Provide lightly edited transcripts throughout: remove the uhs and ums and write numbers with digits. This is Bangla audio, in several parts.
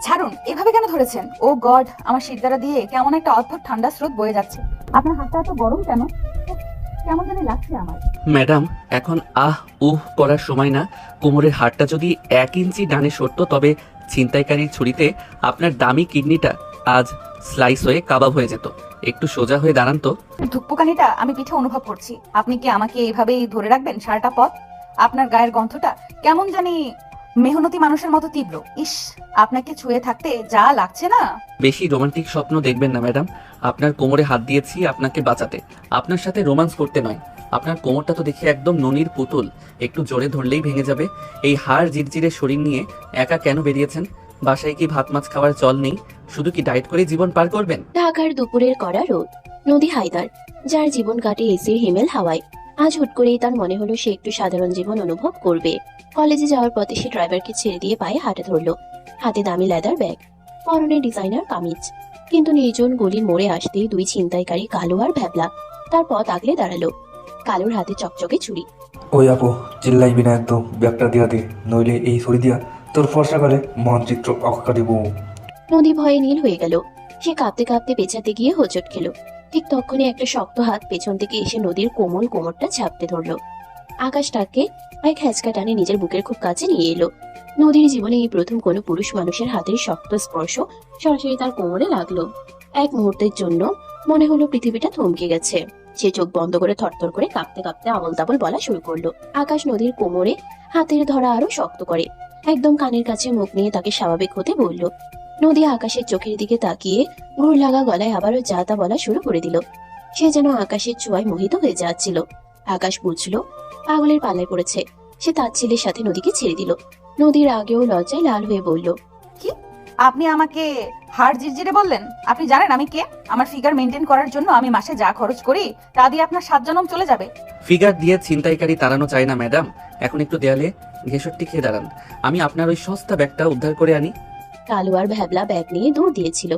ছাড়ুন, এভাবে কেন ধরেছেন? ও গড, আমার শিরদাঁড়া দিয়ে কেমন একটা অদ্ভুত ঠান্ডা স্রোত বয়ে যাচ্ছে। আপনার হাতটা এত গরম কেন? উফ, কেমন জানি লাগছে আমার। ম্যাডাম, এখন আহ উহ করার সময় না। কোমরের হাড়টা যদি 1 ইঞ্চি ডানে সরতো তবে ছিনতাইকারীর ছুরিতে আপনার দামি কিডনিটা আজ স্লাইস হয়ে কাবাব হয়ে যেত। একটু সোজা হয়ে দাঁড়ান তো। ধুকপুকানিটা আমি পিঠে অনুভব করছি। আপনি কি আমাকে এইভাবেই ধরে রাখবেন সারাটা পথ? আপনার গায়ের গন্ধটা কেমন জানি মেহনতি মানুষের মতো তীব্র। ইস, আপনাকে ছুঁয়ে থাকতে যা লাগছে না। বেশি রোমান্টিক স্বপ্ন দেখবেন না ম্যাডাম। আপনার কোমরে হাত দিয়েছি আপনাকে বাঁচাতে, আপনার সাথে রোমান্স করতে নয়। আপনার কোমরটা তো দেখে একদম ননির পুতুল, একটু জোরে ধরলেই ভেঙে যাবে। এই হাড় জিরজিরে শরীর নিয়ে একা কেন বেরিয়েছেন? বাসায় কি ভাত মাছ খাওয়ার চল নেই? শুধু কি ডায়েট করে জীবন পার করবেন? ঢাকার দুপুরের কড়া রোদ। নদী হায়দার, যার জীবন কাটে এসির হিমেল হাওয়ায়, আজ হুট করেই তার মনে হলো সে একটু সাধারণ জীবন অনুভব করবে। কলেজে যাওয়ার পথে সে ড্রাইভারকে ছেড়ে দিয়ে পায়ে হাঁটা ধরলো। হাতে দামি লেদার ব্যাগ, পরনে ডিজাইনার কামিজ। কিন্তু নির্জন গলির মোড়ে আসতেই দুই ছিনতাইকারী কালো আর ভ্যাবলা তার পথ আগলে দাঁড়ালো। কালোর হাতে চকচকে ছুরি। ওই আপু, চিল্লাইবি না একদম, ব্যাগটা দিয়া দে, নইলে এই ছড়ি দিয়া তোর ফর্সা করে মানচিত্র অক্কা দিব। নদী ভয়ে নীল হয়ে গেল। সে কাঁপতে কাঁপতে পেছাতে গিয়ে হোঁচট খেলো। ঠিক তখনই একটা শক্ত হাত পেছন থেকে এসে নদীর কোমল কোমরটা ঝাপটে ধরলো। আকাশটাকে এক হ্যাচকা টানে নিজের বুকের খুব কাছে নিয়ে এলো। নদীর জীবনে এই প্রথম কোনো পুরুষ মানুষের হাতের শক্ত স্পর্শ সরাসরি তার কোমরে লাগলো। এক মুহূর্তের জন্য মনে হলো পৃথিবীটা থমকে গেছে। সে চোখ বন্ধ করে থরথর করে কাঁপতে কাঁপতে আবল তাবল বলা শুরু করলো। আকাশ নদীর কোমরে হাতের ধরা আরো শক্ত করে একদম কানের কাছে মুখ নিয়ে তাকে স্বাভাবিক হতে বলল। নদী আকাশের চোখের দিকে তাকিয়ে ঘুর লাগা গলায় আবারও যা তা বলা শুরু করে দিল। সে যেন আকাশের ছোঁয়ায় মোহিত হয়ে যাচ্ছিল। আকাশ বুঝলো পাগলের পাল্লায় পড়েছে। সে তার ছেলের সাথে নদীকে ছেড়ে দিল। নদীর আগেও লজ্জায় লাল হয়ে বলল, কি? আপনি আমাকে হাড় জিরজিরে বললেন? আপনি জানেন আমি কে? আমার ফিগার মেনটেন করার জন্য আমি মাসে যা খরচ করি তা দিয়ে আপনার 7 জনম চলে যাবে। ফিগার দিয়ে ছিনতাইকারী তাড়ানো চায় না ম্যাডাম। এখন একটু দেয়ালে ঘেঁষট্টি খেয়ে দাঁড়ান, আমি আপনার ওই সস্তা ব্যাগটা উদ্ধার করে আনি। কালু আর ভ্যাবলা ব্যাগ নিয়ে দৌড় দিয়েছিল।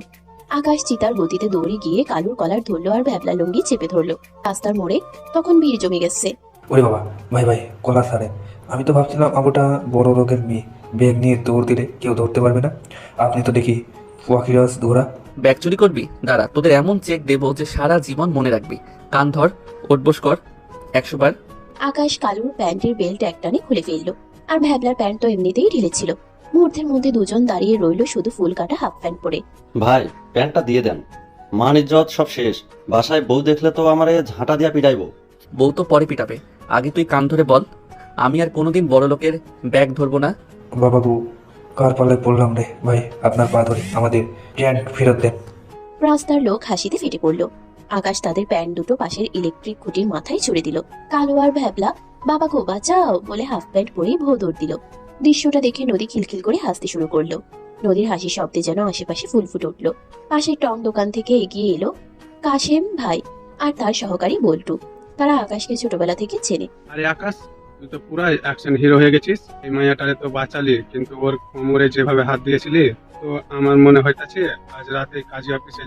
আকাশ চিতার গতিতে দৌড়ে গিয়ে কালুর কলার ধরলো আর ভ্যাবলা লুঙ্গি চেপে ধরলো। রাস্তার মোড়ে তখন ভিড় জমে গেছে। ওরে বাবা, ভাই ভাই, কলা সারে, আমি তো ভাবছিলাম আপুটা বড় লোকের মেয়ে, ব্যাগ নিয়ে দৌড় দিলে কেউ ধরতে পারবে না। আপনি তো দেখি ওয়াকিরাস ধরা। ব্যাগ চুরি করবি? দাঁড়া, তোদের এমন চেক দেবো যে সারা জীবন মনে রাখবি। কান ধর, ওঠবোস কর 100 বার। আকাশ কালুর প্যান্টের বেল্ট একটানে খুলে ফেললো। আর ভ্যাবলার প্যান্ট তো এমনিতেই ঢিলে ছিল। মুহূর্তের মধ্যে দুজন দাঁড়িয়ে রইল শুধু ফুল কাটা হাফ প্যান্ট পরে। ভাই, প্যান্টটা দিয়ে দেন, মান ইজ্জত সব শেষ। বাসায় বউ দেখলে তো আমারে ঝাঁটা দিয়া পিটাইবো। বউ তো পরে পিটাবে, আগে তুই কান ধরে বল, আমি আর কোনোদিন বড় লোকের ব্যাগ ধরবো না। বাবাবু, কার পাল্লায় পড়লাম রে ভাই, আপনার পা ধরে আমাদের প্যান্ট ফেরত দেন। রাস্তার লোক হাসিতে ফেটে পড়ল। আকাশ তাদের প্যান্ট দুটো পাশের ইলেকট্রিক খুঁটির মাথায় ছুড়ে দিল। কালো আর ভ্যাবলা বাবা গো বাঁচাও বলে হাফ প্যান্ট পরেই ভো দৌড় দিল। দৃশ্যটা দেখে নদী খিলখিল করে হাসতে শুরু করলো। নদীর হাসি শব্দে যেন আশেপাশে ফুল ফুটে উঠলো। পাশের টং দোকান থেকে এগিয়ে এলো কাশেম ভাই আর তার সহকারী বল্টু। তারা আকাশকে ছোটবেলা থেকে চেনে। আরে আকাশ, তুই তো পুরা অ্যাকশন হিরো হয়ে গেছিস। এই মায়াটারে তো বাঁচালি, কিন্তু ওর কোমরে যেভাবে হাত দিয়েছিলি, তো আমার মনে হইতাছে আজ রাতে কাজী অফিসে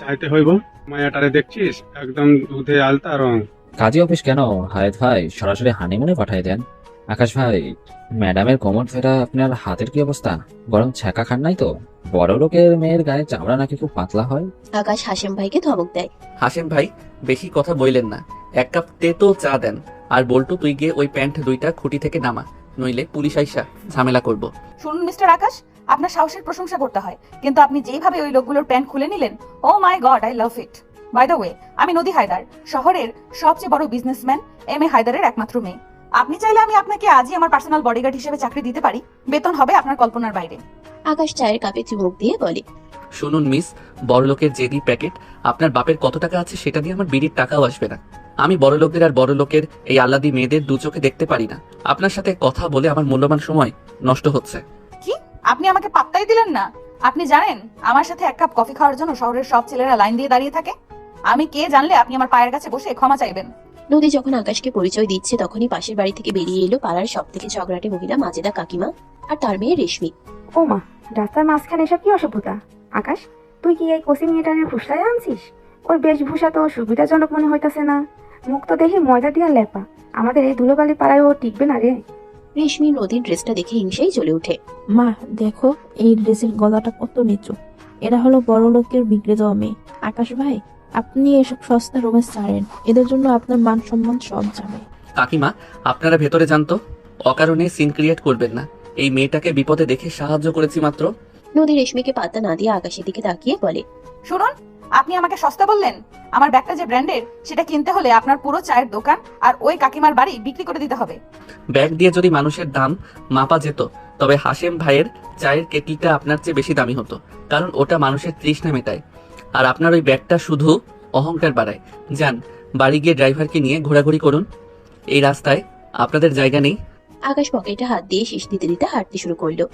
যাইতে হইব। মায়াটারে দেখছিস, একদম দুধে আলতা রং। কাজী অফিস কেন হায়েত ভাই, সরাসরি হানিমুনে পাঠাই দেন। আকাশ ভাই, ম্যাডামের কোমর ফেরা আপনার হাতের কি অবস্থা? গরম ছ্যাঁকা খান নাই তো? বড় লোকের মেয়ের গায়ে চামড়া নাকি খুব পাতলা হয়। আকাশ হাসেম ভাইকে ধমক দেয়। হাসেম ভাই, বেশি কথা বললেন না, 1 কাপ তেতো চা দেন। আর বল্টু, তুই গিয়ে ওই প্যান্ট দুইটা খুঁটি থেকে নামা, নইলে পুলিশ আইসা ঝামেলা করব। শুনুন মিস্টার আকাশ, আপনার সাহসের প্রশংসা করতে হয়, কিন্তু আপনি যেভাবে ওই লোকগুলোর প্যান্ট খুলে নিলেন, oh my god, I love it. By the way, আমি নদী হায়দার, শহরের সবচেয়ে বড় বিজনেসম্যান এম.এ. হায়দারের একমাত্র মেয়ে। আপনি চাইলে আমি আপনাকে আজই আমার পার্সোনাল বডিগার্ড হিসেবে চাকরি দিতে পারি। বেতন হবে আপনার কল্পনার বাইরে। আকাশ চায়ের কাপে চুমুক দিয়ে বলে, শুনুন মিস, বড়লোকের জেদি প্যাকেট, আপনার বাপের কত টাকা আছে সেটা দিয়ে আমার বিড়ির টাকাও আসবে না। আমি বড় লোকদের আর বড় লোকের এই আল্লাদি মেয়েদের দু চোখে দেখতে পারি না। আপনার সাথে কথা বলে আমার মূল্যবান সময় নষ্ট হচ্ছে। কি? আপনি আমাকে পাত্তাই দিলেন না? আপনি জানেন আমার সাথে 1 কাপ কফি খাওয়ার জন্য শহরের সব ছেলেরা লাইন দিয়ে দাঁড়িয়ে থাকে? আমি কে জানলে আপনি আমার পায়ের কাছে বসে ক্ষমা চাইবেন। নদী যখন আকাশকে পরিচয় দিচ্ছে তখনই পাশের বাড়ি থেকে বেরিয়ে এলো পাড়ার সব থেকে ঝগড়াটে মহিলা মাজেদা কাকিমা আর তার মেয়ে রেশমি। ও মা, রাস্তার মাঝখানে এসব কি অসভ্যতা? আকাশ, তুই কি এই কোচিং মেয়েটারে ফুসলায় আনছিস? ওর বেশভূষা তো সুবিধাজনক মনে হইতাছে না। মুখ তো দেখি ময়দা দিয়া লেপা। আমাদের এই ধুলোবালি পাড়ায় ও টিকবে না রে। রেশমি নদীর ড্রেসটা দেখে হিংসাই জ্বলে ওঠে। মা দেখো, এই ড্রেসের গলাটা কত নিচু। এরা হলো বড় লোকের বিগড়ে যাওয়া মেয়ে। আকাশ ভাই, আপনি এসব সস্তা রোম্যান্স ছাড়েন, এদের জন্য আপনার মান সম্মান সব যাবে। কাকিমা, আপনারা ভেতরে যান তো। অকারণে সিন ক্রিয়েট করবেন না। এই মেয়েটাকে বিপদে দেখে সাহায্য করেছি মাত্র। নদী রেশমিকে পাত্তা না দিয়ে আকাশের দিকে তাকিয়ে বলে, শুনুন, আপনি আমাকে সস্তা বললেন? আমার ব্যাগটা যে ব্র্যান্ডের, সেটা কিনতে হলে আপনার পুরো চায়ের দোকান আর ওই কাকিমার বাড়ি বিক্রি করে দিতে হবে। ব্যাগ দিয়ে যদি মানুষের দাম মাপা যেত, তবে হাশেম ভাইয়ের চায়ের কেটলিটা আপনার চেয়ে বেশি দামি হতো, কারণ ওটা মানুষের তৃষ্ণা মেটায়। আর আপনার ওই ব্যাগটা শুধু অহংকার বাড়ায়। যান, বাড়ি গিয়ে ড্রাইভারকে নিয়ে ঘোরাঘুরি করুন। এই রাস্তায় আপনাদের জায়গা নেই। আকাশ পকেটে হাত দিয়ে শেষ দিতে দিতে হাঁটতে শুরু করলো।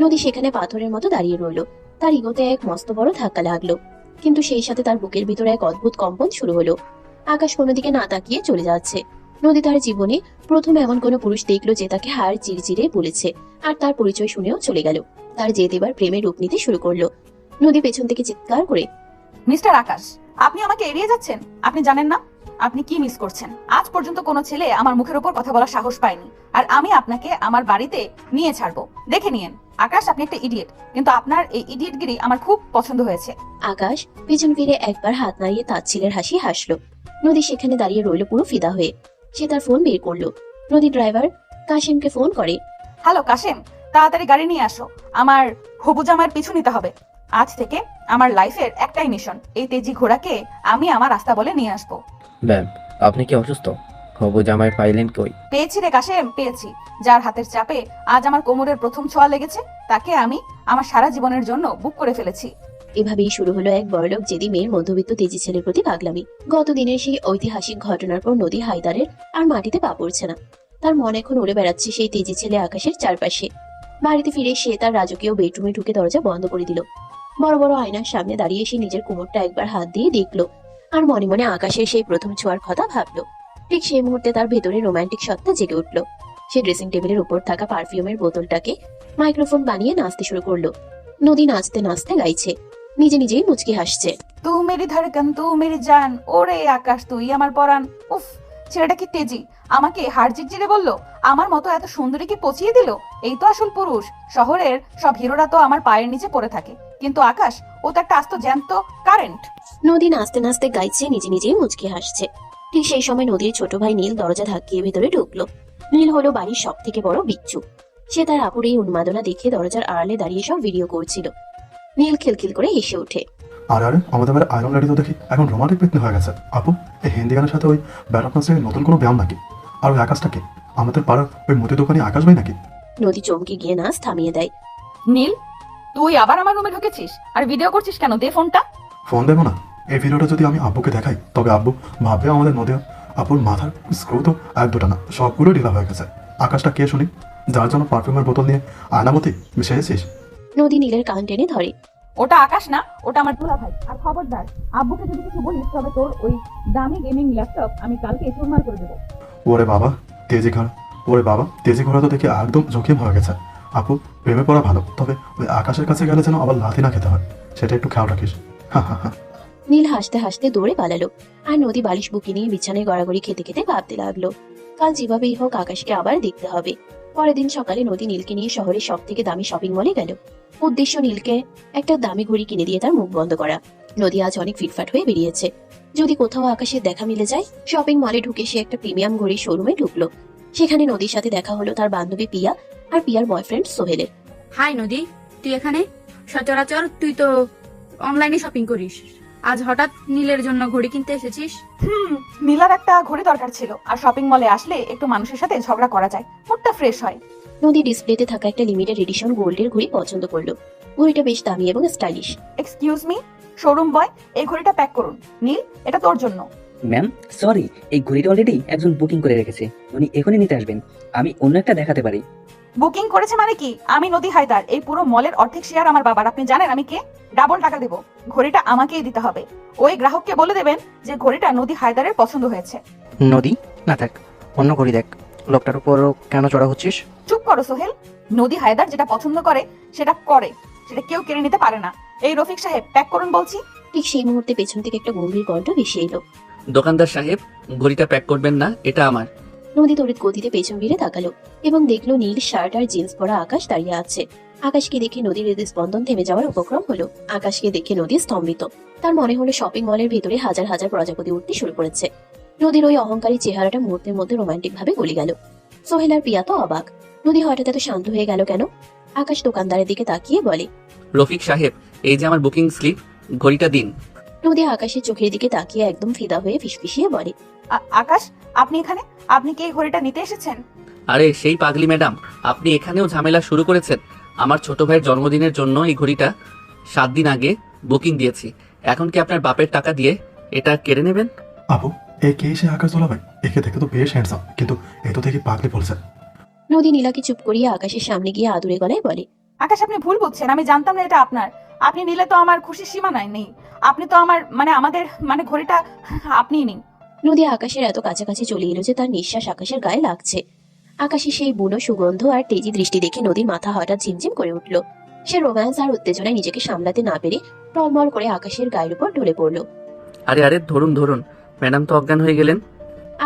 নদী সেখানে পাথরের মতো দাঁড়িয়ে রইলো। তার ইগোতে এক মস্ত বড় ধাক্কা লাগলো, কিন্তু সেই সাথে তার বুকের ভিতরে এক অদ্ভুত কম্পন শুরু হলো। আকাশ কোনো দিকে না তাকিয়ে চলে যাচ্ছে। নদী তার জীবনে প্রথম এমন কোনো পুরুষ দেখলো যে তাকে হাড় চিরচিরে বলেছে, আর তার পরিচয় শুনেও চলে গেল। তার জেদ এবার প্রেমের রূপ নিতে শুরু করলো। নদী পেছন থেকে চিৎকার করে, মিস্টার আকাশ, আপনি আমাকে এড়িয়ে যাচ্ছেন। আপনি জানেন না আপনি কি মিস করছেন। আজ পর্যন্ত কোনো ছেলে আমার মুখের উপর কথা বলার সাহস পায়নি, আর আমি আপনাকে আমার বাড়িতে নিয়ে ছাড়বো। দেখে নিয়েন আকাশ, আপনি একটা ইডিয়েট, কিন্তু আপনার এই ইডিয়েটগিরি আমার খুব পছন্দ হয়েছে। আকাশ পেছন ফিরে একবার হাত নাড়িয়ে তাচ্ছিলের হাসি হাসলো। নদী সেখানে দাঁড়িয়ে রইল পুরো ফিদা হয়ে। সে তার ফোন বের করলো। নদী ড্রাইভার কাশিমকে ফোন করে, হ্যালো কাশেম, তাড়াতাড়ি গাড়ি নিয়ে আসো, আমার হবু জামাইয়ের পিছু নিতে হবে। আজ থেকে আমার লাইফের একটাই মিশন, এই তেজি ঘোড়াকে আমি আমার রাস্তা বলে নিয়ে আসবো। ম্যাম, আপনি কি অসুস্থ? হবু জামাই পাইলেন কই? পেয়েছি রে কাশেম, পেয়েছি। যার হাতের চাপে আজ আমার কোমরের প্রথম ছোঁয়া লেগেছে, তাকে আমি আমার সারা জীবনের জন্য বুক করে ফেলেছি। এভাবেই শুরু হলো এক বড়লোক জেদি মেয়ের মধ্যবিত্ত তেজি ছেলের প্রতি পাগলামি। গতদিনের সেই ঐতিহাসিক ঘটনার পর নদী হায়দারের আর মাটিতে পা পড়ছে না। তার মন এখন উড়ে বেড়াচ্ছে সেই তেজি ছেলে আকাশের চারপাশে। বাড়িতে ফিরে সে তার রাজকীয় বেডরুমে ঢুকে দরজা বন্ধ করে দিল। বড় বড় আয়নার সামনে দাঁড়িয়ে সে নিজের কোমরটা একবার হাত দিয়ে দেখলো, আর মনে মনে আকাশের সেই প্রথম ছোঁয়ার কথা ভাবলো। ঠিক সেই মুহূর্তে তার ভেতরে রোমান্টিক সত্তা জেগে উঠলো। সে ড্রেসিং টেবিলের উপর থাকা পারফিউমের বোতলটাকে মাইক্রোফোন বানিয়ে নাচতে শুরু করলো। নদী নাচতে নাচতে গাইছে, নিজে নিজেই মুচকি হাসছে। তু মেরি ধড়কন তু মেরি জান, ওরে আকাশ তুই আমার পরাণ। উফ, ছেলেটা কি তেজি, আমাকে হাড় জিগজিরে বললো। আমার মতো এত সুন্দরী কি পচিয়ে দিল। এই তো আসল পুরুষ। শহরের সব হিরোরা তো আমার পায়ের নিচে পড়ে থাকে, কিন্তু আকাশ, ও তো একটা আস্ত জ্যান্ত কারেন্ট। নদী নাচতে নাচতে গাইছে, নিজে নিজেই মুচকি হাসছে। ঠিক সেই সময় নদীর ছোট ভাই নীল দরজা ধাক্কিয়ে ভেতরে ঢুকলো। নীল হলো বাড়ির সব থেকে বড় বিচ্ছু। সে তার আপুর এই উন্মাদনা দেখে দরজার আড়ালে দাঁড়িয়ে সব ভিডিও করছিল। নীল খিলখিল করে হেসে ওঠে, আরে আরে, আমাদের বাড়ির আয়রন লেডি তো দেখি এখন রোমান্টিক পিকনিক হয়ে গেছে। আপু, এই হিন্দি গানের সাথে ওই ব্যারক নাচের নতুন কোনো ব্যায়াম নাকি? আর ওই আকাশটাকে আমাদের পাড়ার ওই মুদি দোকানি আকাশ ভাই নাকি? নদী চমকে গিয়ে নাচ থামিয়ে দেয়। নীল, তুই আবার আমার রুমে ঢুকেছিস আর ভিডিও করছিস কেন? দে ফোনটা। ফোন দেবো না। এই ভিডিওটা যদি আমি আব্বুকে দেখাই, তবে আব্বু ভাববে আমাদের নদী আপুর মাথার স্ক্রু তো এক দুটা না, সবগুলো ঢিলা হয়ে গেছে। আকাশটা কে শুনি, যার জন্য পারফিউমের বোতল নিয়ে আয়নামতি মিশিয়েছিস? নদী নীলের কান টেনে ধরে, ওটা আকাশ না, ওটা আমার দুলা ভাই। আর খবরদার, আব্বুকে যদি কিছু বলিস তবে তোর ওই দামি গেমিং ল্যাপটপ আমি কালকে চুরমার করে দেবো। ওরে বাবা তেজি ঘোড়া, ওরে বাবা তেজি ঘোড়া তো দেখে একদম জোখিম হয়ে গেছে। আপু, প্রেমে পড়া ভালো, তবে ওই আকাশের কাছে গেলে যেন আবার লাথি না খেতে হয়, সেটা একটু খেয়াল রাখিস। হা হা হা। নীল হাসতে হাসতে দৌড়ে পালালো। আর নদী বালিশ বুকে নিয়ে বিছানায় গড়াগড়ি খেতে খেতে ভাবতে লাগলো, কাল যেভাবেই হোক আকাশকে আবার দেখতে হবে। পরের দিন সকালে নদী নীলকে নিয়ে শহরের সব থেকে দামি শপিং মলে গেল। উদ্দেশ্য নীলকে একটা দামি ঘড়ি কিনে দিয়ে তার মুখ বন্ধ করা। নদী আজ অনেক ফিটফাট হয়ে বেরিয়েছে। যদি কোথাও আকাশের দেখা মিলে যায়। শপিং মলে ঢুকে সে একটা প্রিমিয়াম ঘড়ির শোরুমে ঢুকলো। সেখানে নদীর সাথে দেখা হলো তার বান্ধবী পিয়া আর পিয়ার বয়ফ্রেন্ড সোহেলের। হাই নদী, তুই এখানে? সচরাচর তুই তো অনলাইনে শপিং করিস, আজ হঠাৎ নীলের জন্য ঘড়ি কিনতে এসেছিস? নীলার একটা ঘড়ি দরকার ছিল, আর শপিং মলে আসলে একটু মানুষের সাথে ঝগড়া করা যায়, মুডটা ফ্রেশ হয়। নদী ডিসপ্লেতে থাকা একটা লিমিটেড এডিশন গোল্ডের ঘড়ি পছন্দ করলো। ঘড়িটা বেশ দামি এবং স্টাইলিশ। এক্সকিউজ মি, শোরুম বয়, এই ঘড়িটা প্যাক করুন। নীল, এটা তোর জন্য। ম্যাম সরি, এই ঘড়িটা অলরেডি একজন বুকিং করে রেখেছে, উনি এখনই নিতে আসবেন। আমি অন্য একটা দেখাতে পারি। বুকিং করেছে মানে কি? আমি নদী হায়দার, এই পুরো মলের অর্ধেক শেয়ার আমার বাবার। আপনি জানেন আমি কে? ডাবল টাকা দেবো। ঘড়িটা আমাকেই দিতে হবে। ওই গ্রাহককে বলে দেবেন যে ঘড়িটা নদী হায়দারের পছন্দ হয়েছে। নদী না থাক, অন্য ঘড়ি দেখ। লোকটার উপর কেন চড়া হচ্ছিস? চুপ করো সোহেল। নদী হায়দার যেটা পছন্দ করে সেটা করে, সেটা কেউ কেড়ে নিতে পারে না। এই রফিক সাহেব, প্যাক করুন বলছি। ঠিক সেই মুহূর্তে পেছন থেকে একটা গম্ভীর কণ্ঠ ভেসে এলো। দোকানদার সাহেব, ঘড়িটা প্যাক করবেন না, এটা আমার। নদী তড়িৎ গতিতে পেছন ফিরে তাকালো এবং দেখলো নীল শার্ট আর জিন্স পরা আকাশ দাঁড়িয়ে আছে। আকাশকে দেখে নদীর হৃদস্পন্দন থেমে যাওয়ার উপক্রম হলো। আকাশকে দেখে নদী স্তম্ভিত। তার মনে হলো শপিং মলের ভেতরে হাজার হাজার প্রজাপতি উঠতে শুরু করেছে। নদীর ওই অহংকারী চেহারাটা মুহূর্তের মধ্যে রোমান্টিক ভাবে গলে গেল। সোহেল আর প্রিয়া তো অবাক, নদী হঠাৎ এত শান্ত হয়ে গেল কেন? আকাশ দোকানদারের দিকে তাকিয়ে বলে, রফিক সাহেব, এই যে আমার বুকিং স্লিপ, ঘড়িটা দিন। নদী আকাশের চোখের দিকে তাকিয়ে একদম ফিদা হয়ে ফিসফিসিয়ে বলে, আকাশ, আপনি এখানে? আপনি কি এই ঘড়িটা নিতে এসেছেন? আরে সেই পাগলি ম্যাডাম, আপনি এখানেও ঝামেলা শুরু করেছেন। আমার ছোট ভাইয়ের জন্মদিনের জন্য এই ঘড়িটা 7 দিন আগে বুকিং দিয়েছি। এখন কি আপনার বাপের টাকা দিয়ে এটা কেড়ে নেবেন? আপু, এ কে সে আকাশ দুলাভাই? একে দেখে তো বেশ হ্যান্ডসাম, কিন্তু এ তো দেখি পাগলি বলছে। নদী নীলাকে চুপ করিয়ে আকাশের সামনে গিয়ে আদুরে গলায় বলে, আকাশ, আপনি ভুল বুঝছেন। আমি জানতাম না এটা আপনার। আপনি নিলে তো আমার খুশির সীমা নেই। আপনি তো আমার আমাদের ঘড়িটা আপনিই নিন। নদী আকাশের এত কাছাকাছি চলে এলো যে তার নিঃশ্বাস আকাশের গায়ে লাগছে। আকাশের সেই বুনো সুগন্ধ আর তেজি দৃষ্টি দেখে নদীর মাথা হঠাৎ ঝিমঝিম করে উঠল। সে রোম্যান্স আর উত্তেজনায় নিজেকে সামলাতে না পেরে টলমল করে আকাশের গায়ের উপর ঢলে পড়ল। আরে আরে, ধরুন, ম্যাডাম তো অজ্ঞান হয়ে গেলেন।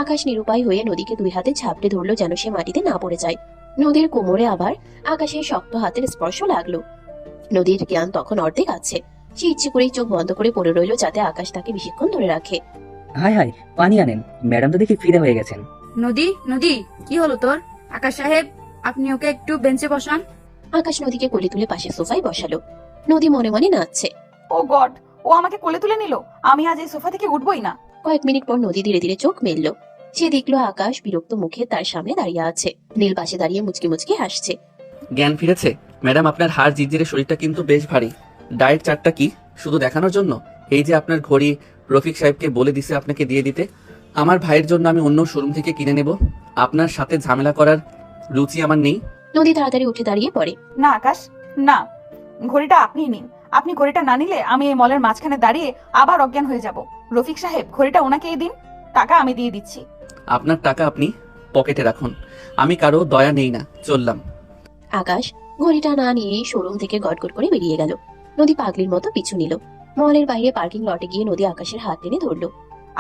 আকাশ নিরুপায় হয়ে নদীকে 2 হাতে ঝাপটে ধরলো যেন সে মাটিতে না পড়ে যায়। নদীর কোমরে আবার আকাশের শক্ত হাতের স্পর্শ লাগলো। নদীর জ্ঞান তখন অর্ধেক আছে। সে ইচ্ছে করেই চোখ বন্ধ করে পড়ে রইল যাতে আকাশ তাকে বেশিক্ষণ ধরে রাখে। হাই হাই, পানি আনেন, ম্যাডাম তো দেখি ফিদা হয়ে গেছেন। নদী কি হলো তোর? আকাশ সাহেব, আপনি ওকে একটু বেঞ্চে বসান। আকাশ নদীকে কোলে তুলে পাশে সোফায় বসালো। নদী মনে মনে নাচছে। ও গড, ও আমাকে কোলে তুলে নিল। আমি আজ এই সোফা থেকে উঠবই না। কয়েক মিনিট পর নদী ধীরে ধীরে চোখ মেলল। সে দেখলো আকাশ বিরক্ত মুখে তার সামনে দাঁড়িয়ে আছে। নীল পাশে দাঁড়িয়ে মুচকি মুচকি হাসছে। জ্ঞান ফিরেছে? ম্যাডাম, আপনার হাড় জিরজিরে শরীরটা কিন্তু বেশ ভারী। ডায়েট চার্টটা কি শুধু দেখানোর জন্য? এই যে আপনার ঘড়ি রফিক সাহেবকে বলে দিছে আপনাকে দিয়ে দিতে। আমার ভাইয়ের জন্য আমি অন্য শোরুম থেকে কিনে নেব। আপনার সাথে ঝামেলা করার রুচি আমার নেই। নদী তাড়াতাড়ি উঠে দাঁড়িয়ে পড়ে। না আকাশ, না, ঘড়িটা আপনিই নিন। আপনি ঘড়িটা না নিলে আমি এই মলের মাঝখানে দাঁড়িয়ে আবার অজ্ঞান হয়ে যাব। রফিক সাহেব, ঘড়িটা ওনাকেই দিন। টাকা আমি দিয়ে দিচ্ছি। আপনার টাকা আপনি পকেটে রাখুন, আমি কারো দয়া নেই না। চললাম। আকাশ ঘড়িটা না নিয়ে শোরুম থেকে গটগট করে বেরিয়ে গেল। নদী পাগলির মতো পিছু নিল। মলের বাইরে পার্কিং লটে গিয়ে নদী আকাশের হাত টেনে ধরলো।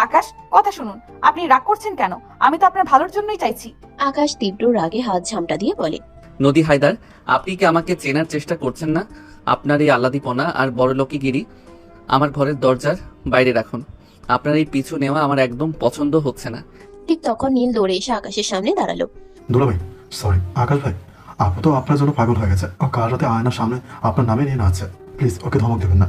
আকাশ, কথা শুনুন। আপনি রাগ করছেন কেন? আমি তো আপনার ভালোর জন্যই চাইছি। আকাশ তীব্র রাগে হাত ঝামটা দিয়ে বলে, নদী হায়দার, আপনি কি আমাকে চেনার চেষ্টা করছেন না? আপনার এই আল্লাদিপনা আর বড়লোকিগিরি আমার ঘরের দরজার বাইরে রাখুন। আপনার এই পিছু নেওয়া আমার একদম পছন্দ হচ্ছে না। ঠিক তখন নীল দৌড়ে এসে আকাশের সামনে দাঁড়ালো। দুলাভাই, সরি। আকাশ ভাই, আপু তো আপনার জন্য পাগল হয়ে গেছে। ও কাল রাতে আয়নার সামনে আপনার নামে নিয়ে নাচছে। প্লিজ ওকে ধমক দেবেন না।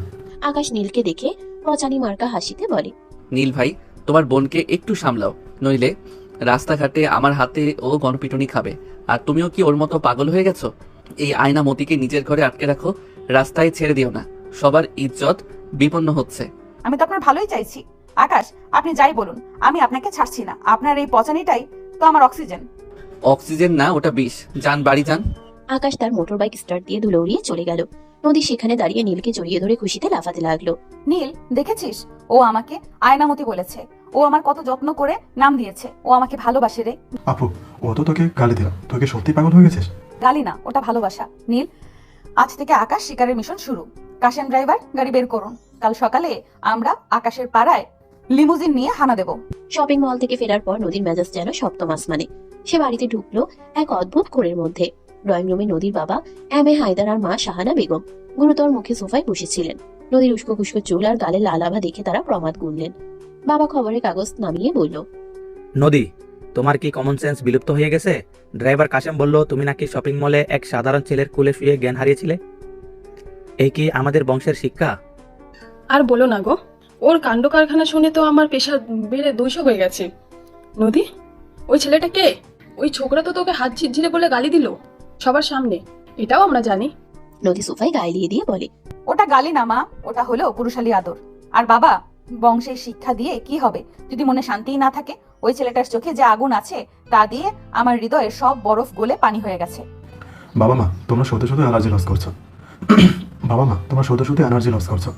আকাশ নীলকে দেখে পচানি মার্কা হাসিতে বলে, নীল ভাই, তোমার বোনকে একটু সামলাও, নইলে রাস্তাঘাটে আমার হাতে ও গণপিটুনি খাবে। আর তুমিও কি ওর মতো পাগল হয়ে গেছো? এই আয়না মতিকে নিজের ঘরে আটকে রাখো, রাস্তায় ছেড়ে দিও না। সবার ইজ্জত বিপন্ন হচ্ছে। আমি তো আপনার ভালোই চাইছি। আকাশ, আপনি যাই বলুন, আমি আপনাকে ছাড়ছি না। আপনার এই পচানিটাই তো আমার অক্সিজেন। অক্সিজেন না, ওটা বিষ। যান, বাড়ি যান। আকাশ তার মোটর বাইক স্টার্ট দিয়ে ধুলো উড়িয়ে চলে গেল। নদী সেখানে দাঁড়িয়ে নীলকে জড়িয়ে ধরে খুশিতে লাফাতে লাগলো। নীল, দেখেছিস? ও আমাকে আয়নামতি বলেছে। ও আমার কত যত্ন করে নাম দিয়েছে। ও আমাকে ভালোবাসে রে। আপু, ও তো তোকে গালি দিল। তোকে সত্যি পাগল হয়ে গেছিস? গালি না, ওটা ভালোবাসা। নীল, আজ থেকে আকাশ শিকারের মিশন শুরু। কাশেম ড্রাইভার, গাড়ি বের করুন। কাল সকালে আমরা আকাশের পাড়ায় লিমুজিন নিয়ে হানা দেব। শপিং মল থেকে ফেরার পর নদীর মেজাজ যেন সপ্তম আসমানে। সে বাড়িতে ঢুকলো এক অদ্ভুত কোণের মধ্যে। ড্রয়িং রুমে নদীর বাবা এম.এ. হায়দার আর মা শাহানা বেগম গুরুতর মুখে সোফায় বসেছিলেন। নদীর উস্কো খুস্কো চুল আর গালে লাল আভা দেখে তারা প্রমাদ গুনলেন। বাবা খবরের কাগজ নামিয়ে বলল, নদী, তোমার কি কমন সেন্স বিলুপ্ত হয়ে গেছে? ড্রাইভার কাশেম বলল তুমি নাকি শপিং মলে এক সাধারণ ছেলের কোলে শুয়ে জ্ঞান হারিয়েছিলে। এই কি আমাদের বংশের শিক্ষা? আর বলো না গো, ওর কাণ্ড কারখানা শুনে তো আমার প্রেশার বেড়ে 200 হয়ে গেছে। নদী, ওই ছেলেটা কে? ওই ছোকরা তো তোকে হাত ঝিরঝিরে বলে গালি দিল সবার সামনে, এটাও আমরা জানি। নদী সোফায় গায়ে দিয়ে দিয়ে বলে, ওটা গালি না মা, ওটা হলো পুরুষালী আদর। আর বাবা, বংশের শিক্ষা দিয়ে কি হবে যদি মনে শান্তিই না থাকে? ওই ছেলেটার চোখে যে আগুন আছে তা দিয়ে আমার হৃদয়ের সব বরফ গলে পানি হয়ে গেছে। বাবা মা, তোমরা শুধু শুধু এনার্জি লস করছো। বাবা মা, তোমরা শুধু শুধু এনার্জি লস করছো।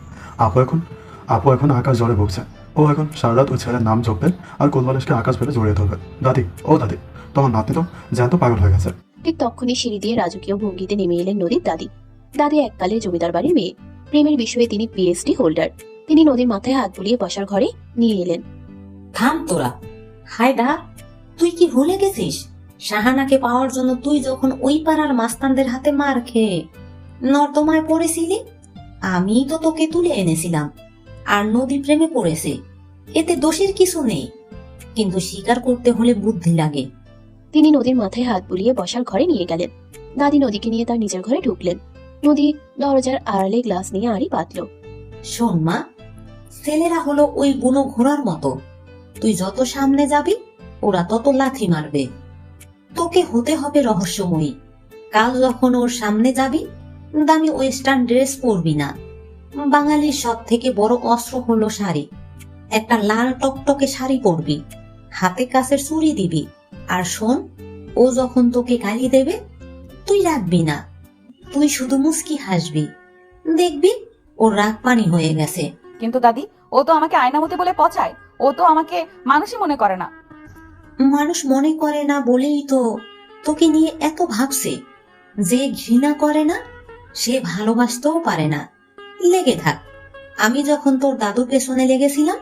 আপু এখন আকাশ জ্বরে ভুগছে। ও এখন সারা রাত ওই ছেলের নাম জপবে আর কোলবালিশকে আকাশ ফেলে জড়িয়ে ধরবে। দাদি, ও দাদি, তোমার নাতনি তো জ্যান্ত পাগল হয়ে গেছে। ঠিক তখনই সিঁড়ি দিয়ে রাজকীয় ভঙ্গিতে নেমে এলেন নদীর দাদি। দাদি এককালে জমিদার বাড়ির মেয়ে। প্রেমের বিষয়ে তিনি পিএইচডি হোল্ডার। তিনি নদীর মাথায় হাত বুলিয়ে বসার ঘরে নিয়ে এলেন। থাম তোরা। হায়দার, তুই কি ভুলে গেছিস শাহানাকে পাওয়ার জন্য তুই যখন ওই পাড়ার মাস্তানদের হাতে মার খেয়ে নর্দমায় পড়েছিলি, আমিই তো তোকে তুলে এনেছিলাম। আর নদী প্রেমে পড়েছে, এতে দোষের কিছু নেই, কিন্তু স্বীকার করতে হলে বুদ্ধি লাগে। তিনি নদীর মাথায় হাত বুলিয়ে বসার ঘরে নিয়ে গেলেন। দাদি নদীকে নিয়ে তার নিজের ঘরে ঢুকলেন। নদী দরজার আড়ালে গ্লাস নিয়ে আড়ি পাতল। শোন মা, ছেলেরা হলো ওই বুনো ঘোড়ার মতো, তুই যত সামনে যাবি ওরা তত লাথি মারবে। তোকে হতে হবে রহস্যময়ী। কাল যখন ওর সামনে যাবি, দামি ওয়েস্টার্ন ড্রেস পরবি না। বাঙালির সব থেকে বড় অস্ত্র হলো শাড়ি। একটা লাল টকটকে শাড়ি পরবি, হাতে কাছের চুড়ি দিবি। আর শোন, ও যখন তোকে গালি দেবে তুই রাখবি না, তুই শুধু মুস্কি হাসবি, দেখবি ওর রাগ পানি হয়ে গেছে। কিন্তু দাদি, ও তো আমাকে আয়নামতি বলে পচায়, ও তো আমাকে মানুষই মনে করে না। মানুষ মনে করে না বলেই তো তোকে নিয়ে এত ভাবছে। যে ঘৃণা করে না সে ভালোবাসতেও পারে না। লেগে থাক। আমি যখন তোর দাদুর পেছনে লেগেছিলাম,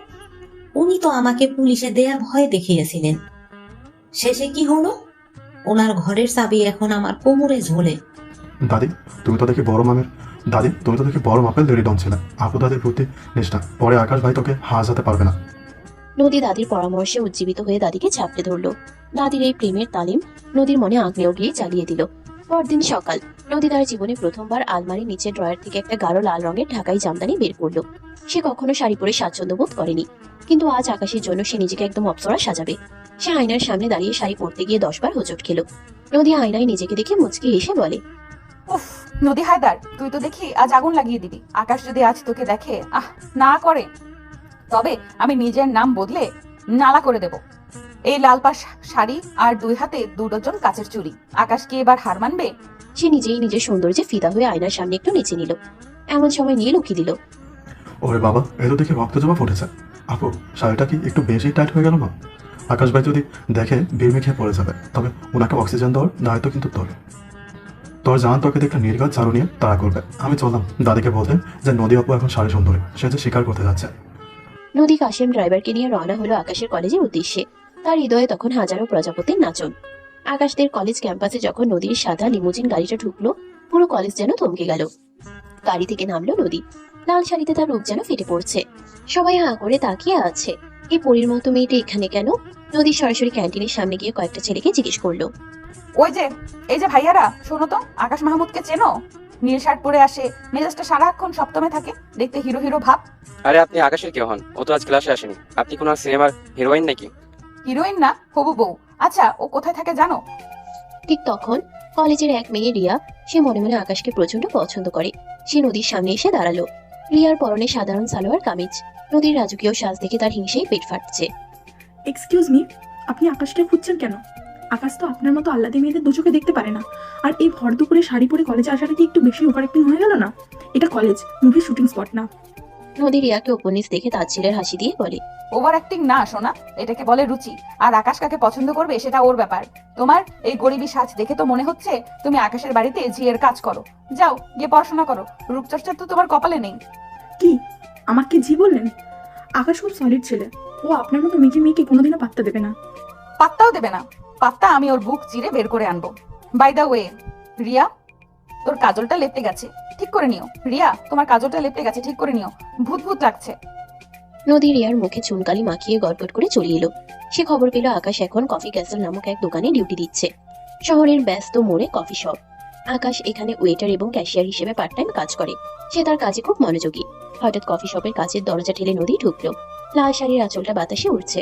উনি তো আমাকে পুলিশে দেয়ার ভয় দেখিয়েছিলেন। শেষে কি হলো? ওনার ঘরের চাবি এখন আমার কোমরে ঝোলে। দাদি, তুমি তো দেখি বড় মাপের লেডি ডন ছিলে। আপু দাদির প্রতি নিষ্ঠা, পরে আকাশ ভাই তোকে হাজাতে পারবে না। নদী দাদির পরামর্শে উজ্জীবিত হয়ে দাদিকে চাপড়ে ধরলো। দাদির এই প্রেমের তালিম নদীর মনে আগ্নেয়গিরি জ্বালিয়ে দিল। পরদিন সকাল, নদী তার জীবনে প্রথমবার আলমারির নিচে ড্রয়ার থেকে একটা গাঢ় লাল রঙের ঢাকাই জামদানি বের করলো। সে কখনো শাড়ি পরে স্বাচ্ছন্দ্য বোধ করেনি, কিন্তু আজ আকাশের জন্য সে নিজেকে একদম অপ্সরা সাজাবে। সে আয়নার সামনে দাঁড়িয়ে শাড়ি পরতে গিয়ে 10 বার হোঁচট খেলো। নদী আয়নায় নিজেকে দেখে মুচকি হেসে বলে, উফ নদী হায়দার, তুই তো দেখি আজ আগুন লাগিয়ে দিবি। আকাশ যদি আজ তোকে দেখে না করে, তবে আমি নিজের নাম বদলে নালা করে দেব। এই লাল পাশ শাড়ি আর 2 হাতে 2 ডজন কাচের চুড়ি, আকাশ কি এবার হার মানবে? সে নিজেই নিজের সৌন্দর্যে ফিদা হয়ে আয়নার সামনে একটু নেচে নিল। এমন সময় নিয়ে লুকিয়ে দিল, ওরে বাবা, এ তো দেখে রক্ত জমা ফুটেছে। আপু, শাড়িটা কি একটু বেশি টাইট হয়ে গেল না? আকাশ ভাই যদি দেখে বিড়মি খেয়ে পড়ে যাবে, তবে ওনাকে অক্সিজেন দেওয়ার দায়িত্ব কিন্তু তোর জান তোকে দেখলে নির্ঘাত ঝাড়ু নিয়ে তাড়া করবে। আমি চললাম দাদিকে বলতে যে নদী আপু এখন শাড়ি সুন্দরী, সে যে শিকার করতে যাচ্ছে। নদী কাশেম ড্রাইভারকে নিয়ে রওনা হলো আকাশের কলেজের উদ্দেশ্যে। তার হৃদয়ে তখন হাজারো প্রজাপতির নাচন। আকাশদের কলেজ ক্যাম্পাসে যখন নদীর সাদা লিমুজিন গাড়িটা ঢুকলো, পুরো কলেজ যেন থমকে গেল। গাড়ি থেকে নামলো নদী। লাল শাড়িতে তার রূপ যেন ফেটে পড়ছে। সবাই হাঁ করে তাকিয়ে আছে, এই পরীর মতো মেয়েটা এখানে কেন? নদী সরাসরি ক্যান্টিনের সামনে গিয়ে কয়েকটা ছেলেকে জিজ্ঞেস করলো, এই যে ভাইয়ারা, শোনো তো, আকাশ মাহমুদকে চেনো? নীল শার্ট পরে আসে, মেজাজটা সারাক্ষণ সপ্তমে থাকে, দেখতে হিরো হিরো ভাব। আরে আপনি আকাশের কেউ হন? ও তো আজ ক্লাসে আসেনি। আপনি কোন সিনেমার হিরোইন নাকি? হিরোইন না, হবু বউ। আচ্ছা, ও কোথায় থাকে জানো? ঠিক তখন কলেজের এক মেয়ে রিয়া, সে মনে মনে আকাশকে প্রচন্ড পছন্দ করে। সে নদীর সামনে এসে দাঁড়ালো। রিয়ার পরনে সাধারণ সালোয়ার কামিজ। নদীর রাজকীয় সাজ দেখে তার হিংসেই পেট ফাটছে। এক্সকিউজ মি, আপনি আকাশকে খুঁজছেন কেন? আকাশ তো আপনার মতো আল্লাদি মেয়েদের দু চোখে দেখতে পারে না। আর এই ভর দুপুরে শাড়ি পরে কলেজে আসাটা কি একটু বেশি ওভার অ্যাক্টিং হয়ে গেল না? এটা কলেজ, মুভি শুটিং স্পট না। নদী রিয়াকে উপন্যাস দেখে তাচ্ছিলের হাসি দিয়ে বলে, ওভার অ্যাক্টিং না সোনা, এটাকে বলে রুচি। আর আকাশ কাকে পছন্দ করবে সেটা ওর ব্যাপার। তোমার এই গরিবী সাজ দেখে তো মনে হচ্ছে তুমি আকাশের বাড়িতে ঝিয়ের কাজ করো। যাও গিয়ে পড়াশোনা করো, রূপচর্চা তো তোমার কপালে নেই। কি আমাকে জি বললেন? আকাশ খুব সলিড ছেলে, ও আপনার মতো মিজি মেয়েকে কোনোদিনও পাত্তা দেবে না। পাত্তাও দেবে না? পাত্তা আমি ওর বুক চিরে বের করে আনবো। বাই দ্য ওয়ে, রিয়া, তোর কাজলটা লেপটে গেছে, ঠিক করে নিও। রিয়া, তোমার কাজলটা লেপটে গেছে, ঠিক করে নিও, ভূত ভূত লাগছে। নদী রিয়ার মুখে চুনকালি মাখিয়ে গটগট করে চলে এলো। সে খবর পেল আকাশ এখন কফি ক্যাসেল নামক এক দোকানে ডিউটি দিচ্ছে। শহরের ব্যস্ত মোড়ে কফি শপ। আকাশ এখানে ওয়েটার এবং ক্যাশিয়ার হিসেবে পার্ট টাইম কাজ করে। সে তার কাজে খুব মনোযোগী। হঠাৎ কফি শপের কাছের দরজা ঠেলে নদী ঢুকলো। লাল শাড়ির আঁচলটা বাতাসে উড়ছে।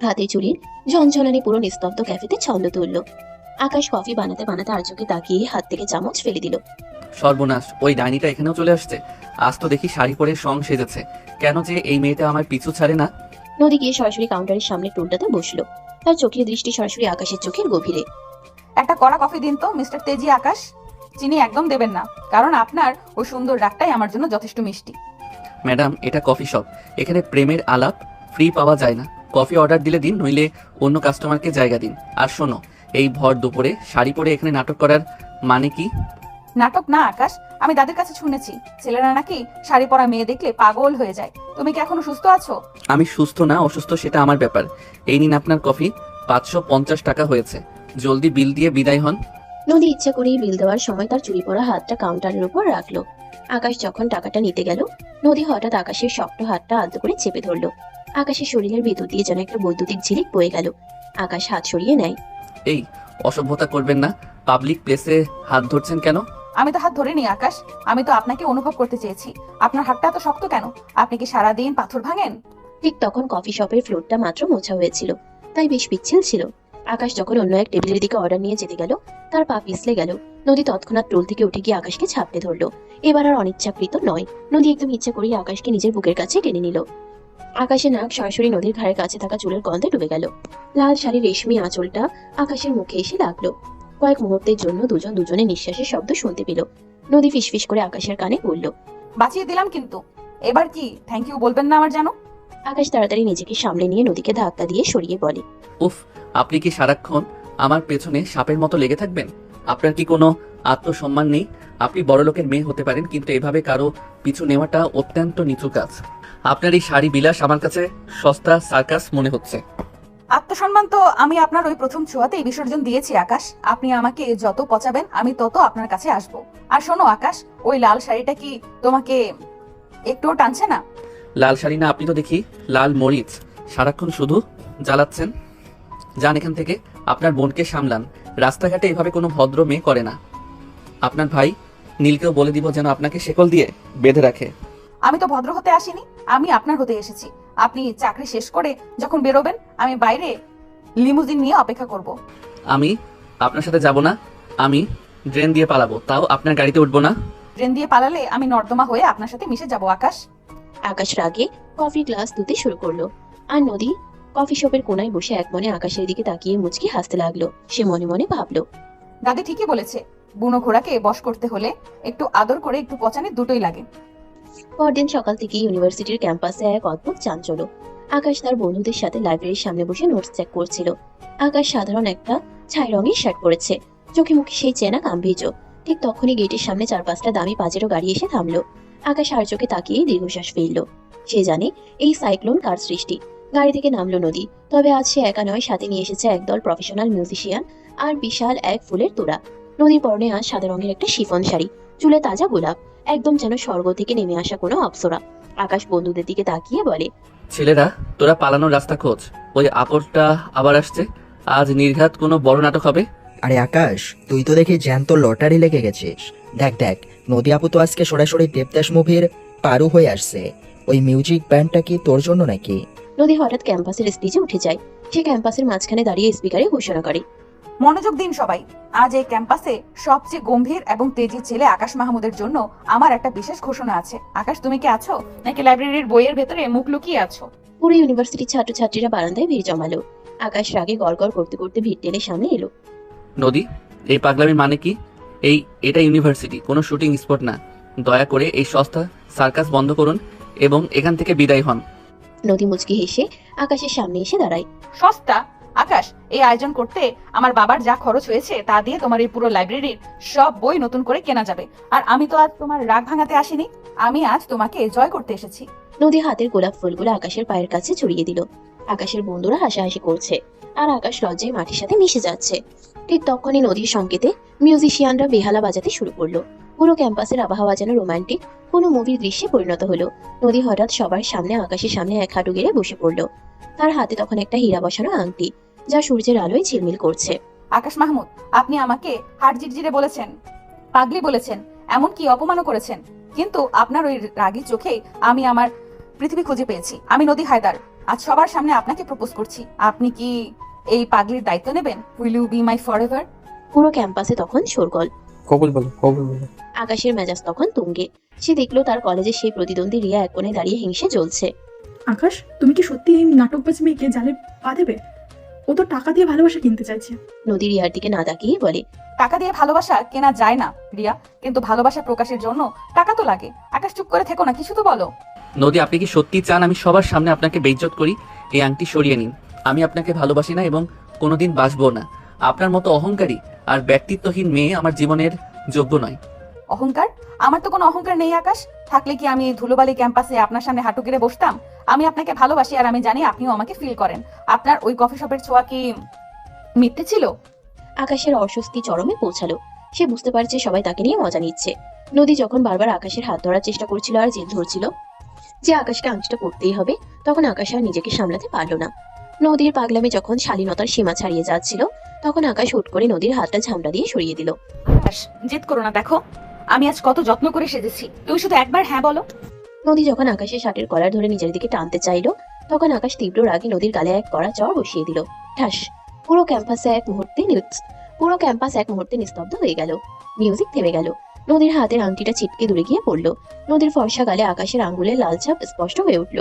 হাতে চুরির ঝনঝনানি পুরো নিস্তব্ধ ক্যাফেতে ছন্দ তুললো। আকাশ কফি বানাতে বানাতে আর চোখে তাকিয়ে হাত থেকে চামচ ফেলে দিল। সর্বনাশ, ওই ডাইনিটা এখানেও চলে আসছে। আজ তো দেখি শাড়ি পরে সং সেজেছে। কেন যে এই মেয়েটা আমার পিছু ছাড়ে না? নদী গিয়ে সরাসরি কাউন্টারের সামনে টুলটাতে বসলো। তার চোখের দৃষ্টি সরাসরি আকাশের চোখের গভীরে। একটা কড়া কফি দিন তো মিস্টার তেজি আকাশ। চিনি একদম দেবেন না, কারণ আপনার ওই সুন্দর রাগটাই আমার জন্য যথেষ্ট মিষ্টি। ম্যাডাম, এটা কফি শপ, এখানে প্রেমের আলাপ ফ্রি পাওয়া যায় না। কফি অর্ডার দিলে দিন, নইলে অন্য কাস্টমারকে জায়গা দিন। আর শোনো, এই ভর দুপুরে শাড়ি পরে এখানে নাটক করার মানে কি? নাটক না আকাশ, আমি দাদির কাছে শুনেছি ছেলেরা নাকি শাড়ি পরা মেয়ে দেখলে পাগল হয়ে যায়। তুমি কি এখনো সুস্থ আছো? আমি সুস্থ না অসুস্থ সেটা আমার ব্যাপার। এই নিন আপনার কফি, 550 টাকা হয়েছে, জলদি বিল দিয়ে বিদায় হন। নদী ইচ্ছা করেই বিল দেওয়ার সময় তার চুরি পড়া হাতটা কাউন্টারের উপর রাখলো। আকাশ যখন টাকাটা নিতে গেল, নদী হঠাৎ আকাশের শক্ত হাতটা আলতো করে চেপে ধরলো। আকাশের শরীরের ভেতর দিয়ে যেন একটা বৈদ্যুতিক ঝিলিক বয়ে গেল। আকাশ হাত সরিয়ে নেয়। এই অসভ্যতা করবেন না, পাবলিক প্লেসে হাত ধরছেন কেন? আমি তো হাত ধরিনি আকাশ, আমি তো আপনাকে অনুভব করতে চেয়েছি। আপনার হাতটা এত শক্ত কেন? আপনি কি সারাদিন পাথর ভাঙেন? ঠিক তখন কফি শপের ফ্লোরটা মাত্র মোছা হয়েছিল, তাই বেশ পিচ্ছিল ছিল। আকাশ যখন অন্য এক টেবিলের দিকে অর্ডার নিয়ে যেতে গেল, তার পা পিছলে গেল। নদী তৎক্ষণাৎ টোল থেকে উঠে গিয়ে আকাশকে ঝাপটে ধরলো। এবার আর অনিচ্ছাকৃত নয়, নদী একদম ইচ্ছা করেই আকাশকে নিজের বুকের কাছে টেনে নিল। আকাশের নাক সরাসরি নদীর ঘাড়ের কাছে থাকা চুলের গন্ধে ডুবে গেল। লাল শাড়ির রেশমি আঁচলটা আকাশের মুখে এসে লাগলো। কয়েক মুহূর্তের জন্য দুজন দুজনের নিঃশ্বাসের শব্দ শুনতে পেল। নদী ফিসফিস করে আকাশের কানে বলল, বাঁচিয়ে দিলাম কিন্তু এবার কি থ্যাংক ইউ বলবেন না আমার জানো? আকাশ তাড়াতাড়ি নিজেকে সামলে নিয়ে নদীকে ধাক্কা দিয়ে সরিয়ে বলে, উফ, আপনি কি সারাক্ষণ আমার পেছনে সাপের মতো লেগে থাকবেন? আপনার কি কোনো আত্মসম্মান নেই? আপনি বড়লোকের মেয়ে হতে পারেন, কিন্তু এভাবে কারো পিছু নেওয়াটা অত্যন্ত নিচু কাজ। আপনার এই শাড়ি বিলাস আমার কাছে সস্তা সার্কাস মনে হচ্ছে। আত্মসম্মান তো আমি আপনার ওই প্রথম ছোঁয়াতেই বিসর্জন দিয়েছি আকাশ। আপনি আমাকে যত পচাবেন আমি তত আপনার কাছে আসবো। আর শোনো আকাশ, ওই লাল শাড়িটা কি তোমাকে একটুও টানছে না? লাল শাড়ি না, আপনি তো দেখি লাল মরিচ। সারাক্ষণ শুধু জ্বালাচ্ছেন। যান এখান থেকে, আপনার বোনকে সামলান। রাস্তাঘাটে এভাবে কোনো ভদ্র মেয়ে করে না। আপনার ভাই নীলকেও বলে দিব যেন আপনাকে শেকল দিয়ে বেঁধে রাখে। আমি তো ভদ্র হতে আসিনি, আমি আপনার হতে এসেছি। আপনি চাকরি শেষ করে যখন বেরোবেন, আমি বাইরে লিমুজিন নিয়ে অপেক্ষা করব। আমি আপনার সাথে যাব না, আমি ড্রেন দিয়ে পালাবো, তাও আপনার গাড়িতে উঠবো না। ট্রেন দিয়ে পালালে আমি নর্দমা হয়ে আপনার সাথে মিশে যাব আকাশ। আকাশ রাগে কফি গ্লাস ধুতে শুরু করলো। আর নদী কফি শপের কোনায় বসে এক মনে আকাশের দিকে তাকিয়ে মুচকি হাসতে লাগলো। সে মনে মনে ভাবলো, দাদি ঠিকই বলেছে, বুনো ঘোড়াকে বশ করতে হলে একটু আদর করে একটু পচানি দুটোই লাগে। পরদিন সকাল থেকে ইউনিভার্সিটির ক্যাম্পাসে এক অদ্ভুত চাঞ্চল্য। আকাশ তার বন্ধুদের সাথে লাইব্রেরির সামনে বসে নোটস চেক করছিল। আকাশ সাধারণ একটা ছাই রঙের শার্ট পরেছে, চোখে মুখে সেই চেনা গাম্ভীর্য। ঠিক তখনই গেটের সামনে 4-5টা দামি পাজেরো গাড়ি এসে থামলো। আকাশ আর চোখে তাকিয়ে দীর্ঘশ্বাস ফেলল। সে জানে এই সাইক্লোন কার সৃষ্টি। গাড়ি থেকে নামলো নদী, তবে আজ সে একা নয়, সাথে নিয়ে এসেছে একদল প্রফেশনাল মিউজিশিয়ান আর বিশাল এক ফুলের তোড়া। নদীর পরনে আজ সাদা রঙের একটা শিফন শাড়ি, চুলে তাজা গোলাপ, একদম যেন স্বর্গ থেকে নেমে আসা কোনো অপ্সরা। আকাশ বন্ধুদের দিকে তাকিয়ে বলে, ছেলেরা, তোরা পালানোর রাস্তা খোঁজ। ওই আপরটা আবার আসছে, আজ নির্ঘাত কোনো বড় নাটক হবে। আরে আকাশ, তুই তো দেখি জ্যান্ত লটারি লেগে গেছিস। দেখ দেখ, নদী আপু তো আজকে সরাসরি দেবদাস মুভির পারু হয়ে আসছে। ওই মিউজিক ব্যান্ডটা কি তোর জন্য নাকি? নদী হঠাৎ ক্যাম্পাসের স্টেজে উঠে যায়। সে ক্যাম্পাসের মাঝখানে দাঁড়িয়ে স্পিকারে ঘোষণা করে, মনোযোগ দিন সবাই, আজ এই ক্যাম্পাসে সবচেয়ে গম্ভীর এবং তেজি ছেলে আকাশ মাহমুদের জন্য আমার একটা বিশেষ ঘোষণা আছে। আকাশ, তুমি কি আছো নাকি লাইব্রেরির বইয়ের ভেতরে মুখ লুকিয়ে আছো? পুরো ইউনিভার্সিটির ছাত্রছাত্রীরা বারান্দায় ভিড় জমালো। আকাশ রাগে গড়গড় করতে করতে ভিড় টেনে সামনে এলো। নদী, এই পাগলামির মানে কি? এটা ইউনিভার্সিটি, কোনো শুটিং স্পট না। দয়া করে এই সস্তা সার্কাস বন্ধ করুন এবং এখান থেকে বিদায় হন। নদী মুচকি হেসে আকাশের সামনে এসে দাঁড়ায়। সস্তা? আকাশ, এই আয়োজন করতে আমার বাবার যা খরচ হয়েছে তা দিয়ে তোমার এই পুরো লাইব্রেরির সব বই নতুন করে কেনা যাবে। আর আমি তো আজ তোমার রাগ ভাঙাতে আসিনি, আমি আজ তোমাকে জয় করতে এসেছি। নদী হাতের গোলাপ ফুলগুলো আকাশের পায়ের কাছে ছড়িয়ে দিল। আকাশের বন্ধুরা হাসাহাসি করছে আর আকাশ লজ্জায় মাটির সাথে মিশে যাচ্ছে। ঠিক তখনই নদীর সংকেতে মিউজিশিয়ানরা বেহালা বাজাতে শুরু করলো। পুরো ক্যাম্পাসের আবহাওয়া যেন রোমান্টিক কোনো মুভির দৃশ্যে পরিণত হলো। নদী হঠাৎ সবার সামনে আকাশের সামনে এক হাঁটু গেড়ে বসে পড়লো। তার হাতে তখন একটা হীরা বসানো আংটি, যা সূর্যের আলোয় ঝিলমিল করছে। আকাশ মাহমুদ, আপনি আমাকে হাড় জিরজিরে বলেছেন, পাগলি বলেছেন, এমনকি অপমানও করেছেন, কিন্তু আপনার ওই রাগী চোখেই আমি আমার পৃথিবী খুঁজে পেয়েছি। আমি নদী হায়দার আজ সবার সামনে আপনাকে প্রপোজ করছি। আপনি কি এই পাগলির দায়িত্ব নেবেন? Will you be my forever? পুরো ক্যাম্পাসে তখন শোরগোল। কবুল বলো, কবুল বলো। আকাশের মেজাজ তখন তুঙ্গে। সে দেখলো তার কলেজের সেই প্রতিদ্বন্দ্বী রিয়া এক কোণে দাঁড়িয়ে হিংসে জ্বলছে। আকাশ, তুমি কি সত্যি এই নাটকবাজ মেয়েকে জালে পা দেবে? ও তো টাকা দিয়ে ভালোবাসা কিনতে চাইছে। নদী রিয়ার দিকে না তাকিয়ে বলে, টাকা দিয়ে ভালোবাসা কেনা যায় না রিয়া, কিন্তু ভালোবাসা প্রকাশের জন্য টাকা তো লাগে। আকাশ, চুপ করে থেকো না, কিছু তো বলো। নদী, আপনি কি সত্যি চান আমি সবার সামনে আপনাকে বেইজ্জত করি? এই আংটি সরিয়ে নিন। আমি আপনাকে ভালোবাসি না এবং কোনোদিন বাসবো না। আপনার মতো অহংকারী আর ব্যক্তিত্বহীন মেয়ে আমার জীবনের যোগ্য নয়। অহংকার? আমার তো কোনো অহংকার নেই আকাশ। থাকলে কি আমি ধুলোবালি ক্যাম্পাসে আপনার সামনে হাঁটু গেড়ে বসতাম? আমি আপনাকে ভালোবাসি আর আমি জানি আপনিও আমাকে ফিল করেন। আপনার ওই কফি শপের ছোঁয়া কি মিথ্যে ছিল? আকাশের অস্বস্তি চরমে পৌঁছালো। সে বুঝতে পারছে সবাই তাকে নিয়ে মজা নিচ্ছে। নদী যখন বারবার আকাশের হাত ধরার চেষ্টা করছিল আর জেদ ধরছিল যে আকাশকে আংটিটা করতেই হবে, তখন আকাশ আর নিজেকে সামলাতে পারলো না। নদীর পাগলামি যখন শালীনতার সীমা ছাড়িয়ে যাচ্ছিল, তখন আকাশ হুট করে নদীর হাতটা ঝামটা দিয়ে সরিয়ে দিল। আকাশ, জেদ করো না, দেখো আমি আজ কত যত্ন করে সেজেছি, তুমি শুধু একবার হ্যাঁ বলো। নদী যখন আকাশের শার্টের কলার ধরে নিজের দিকে টানতে চাইলো, তখন আকাশ তীব্র রাগে নদীর গালে এক কড়া চড় বসিয়ে দিল। ঠাস! পুরো ক্যাম্পাস এক মুহূর্তে নিস্তব্ধ হয়ে গেল। মিউজিক থেমে গেল। নদীর হাতের আংটিটা ছিটকে দূরে গিয়ে পড়লো। নদীর ফর্সা গালে আকাশের আঙ্গুলের লাল ছাপ স্পষ্ট হয়ে উঠল।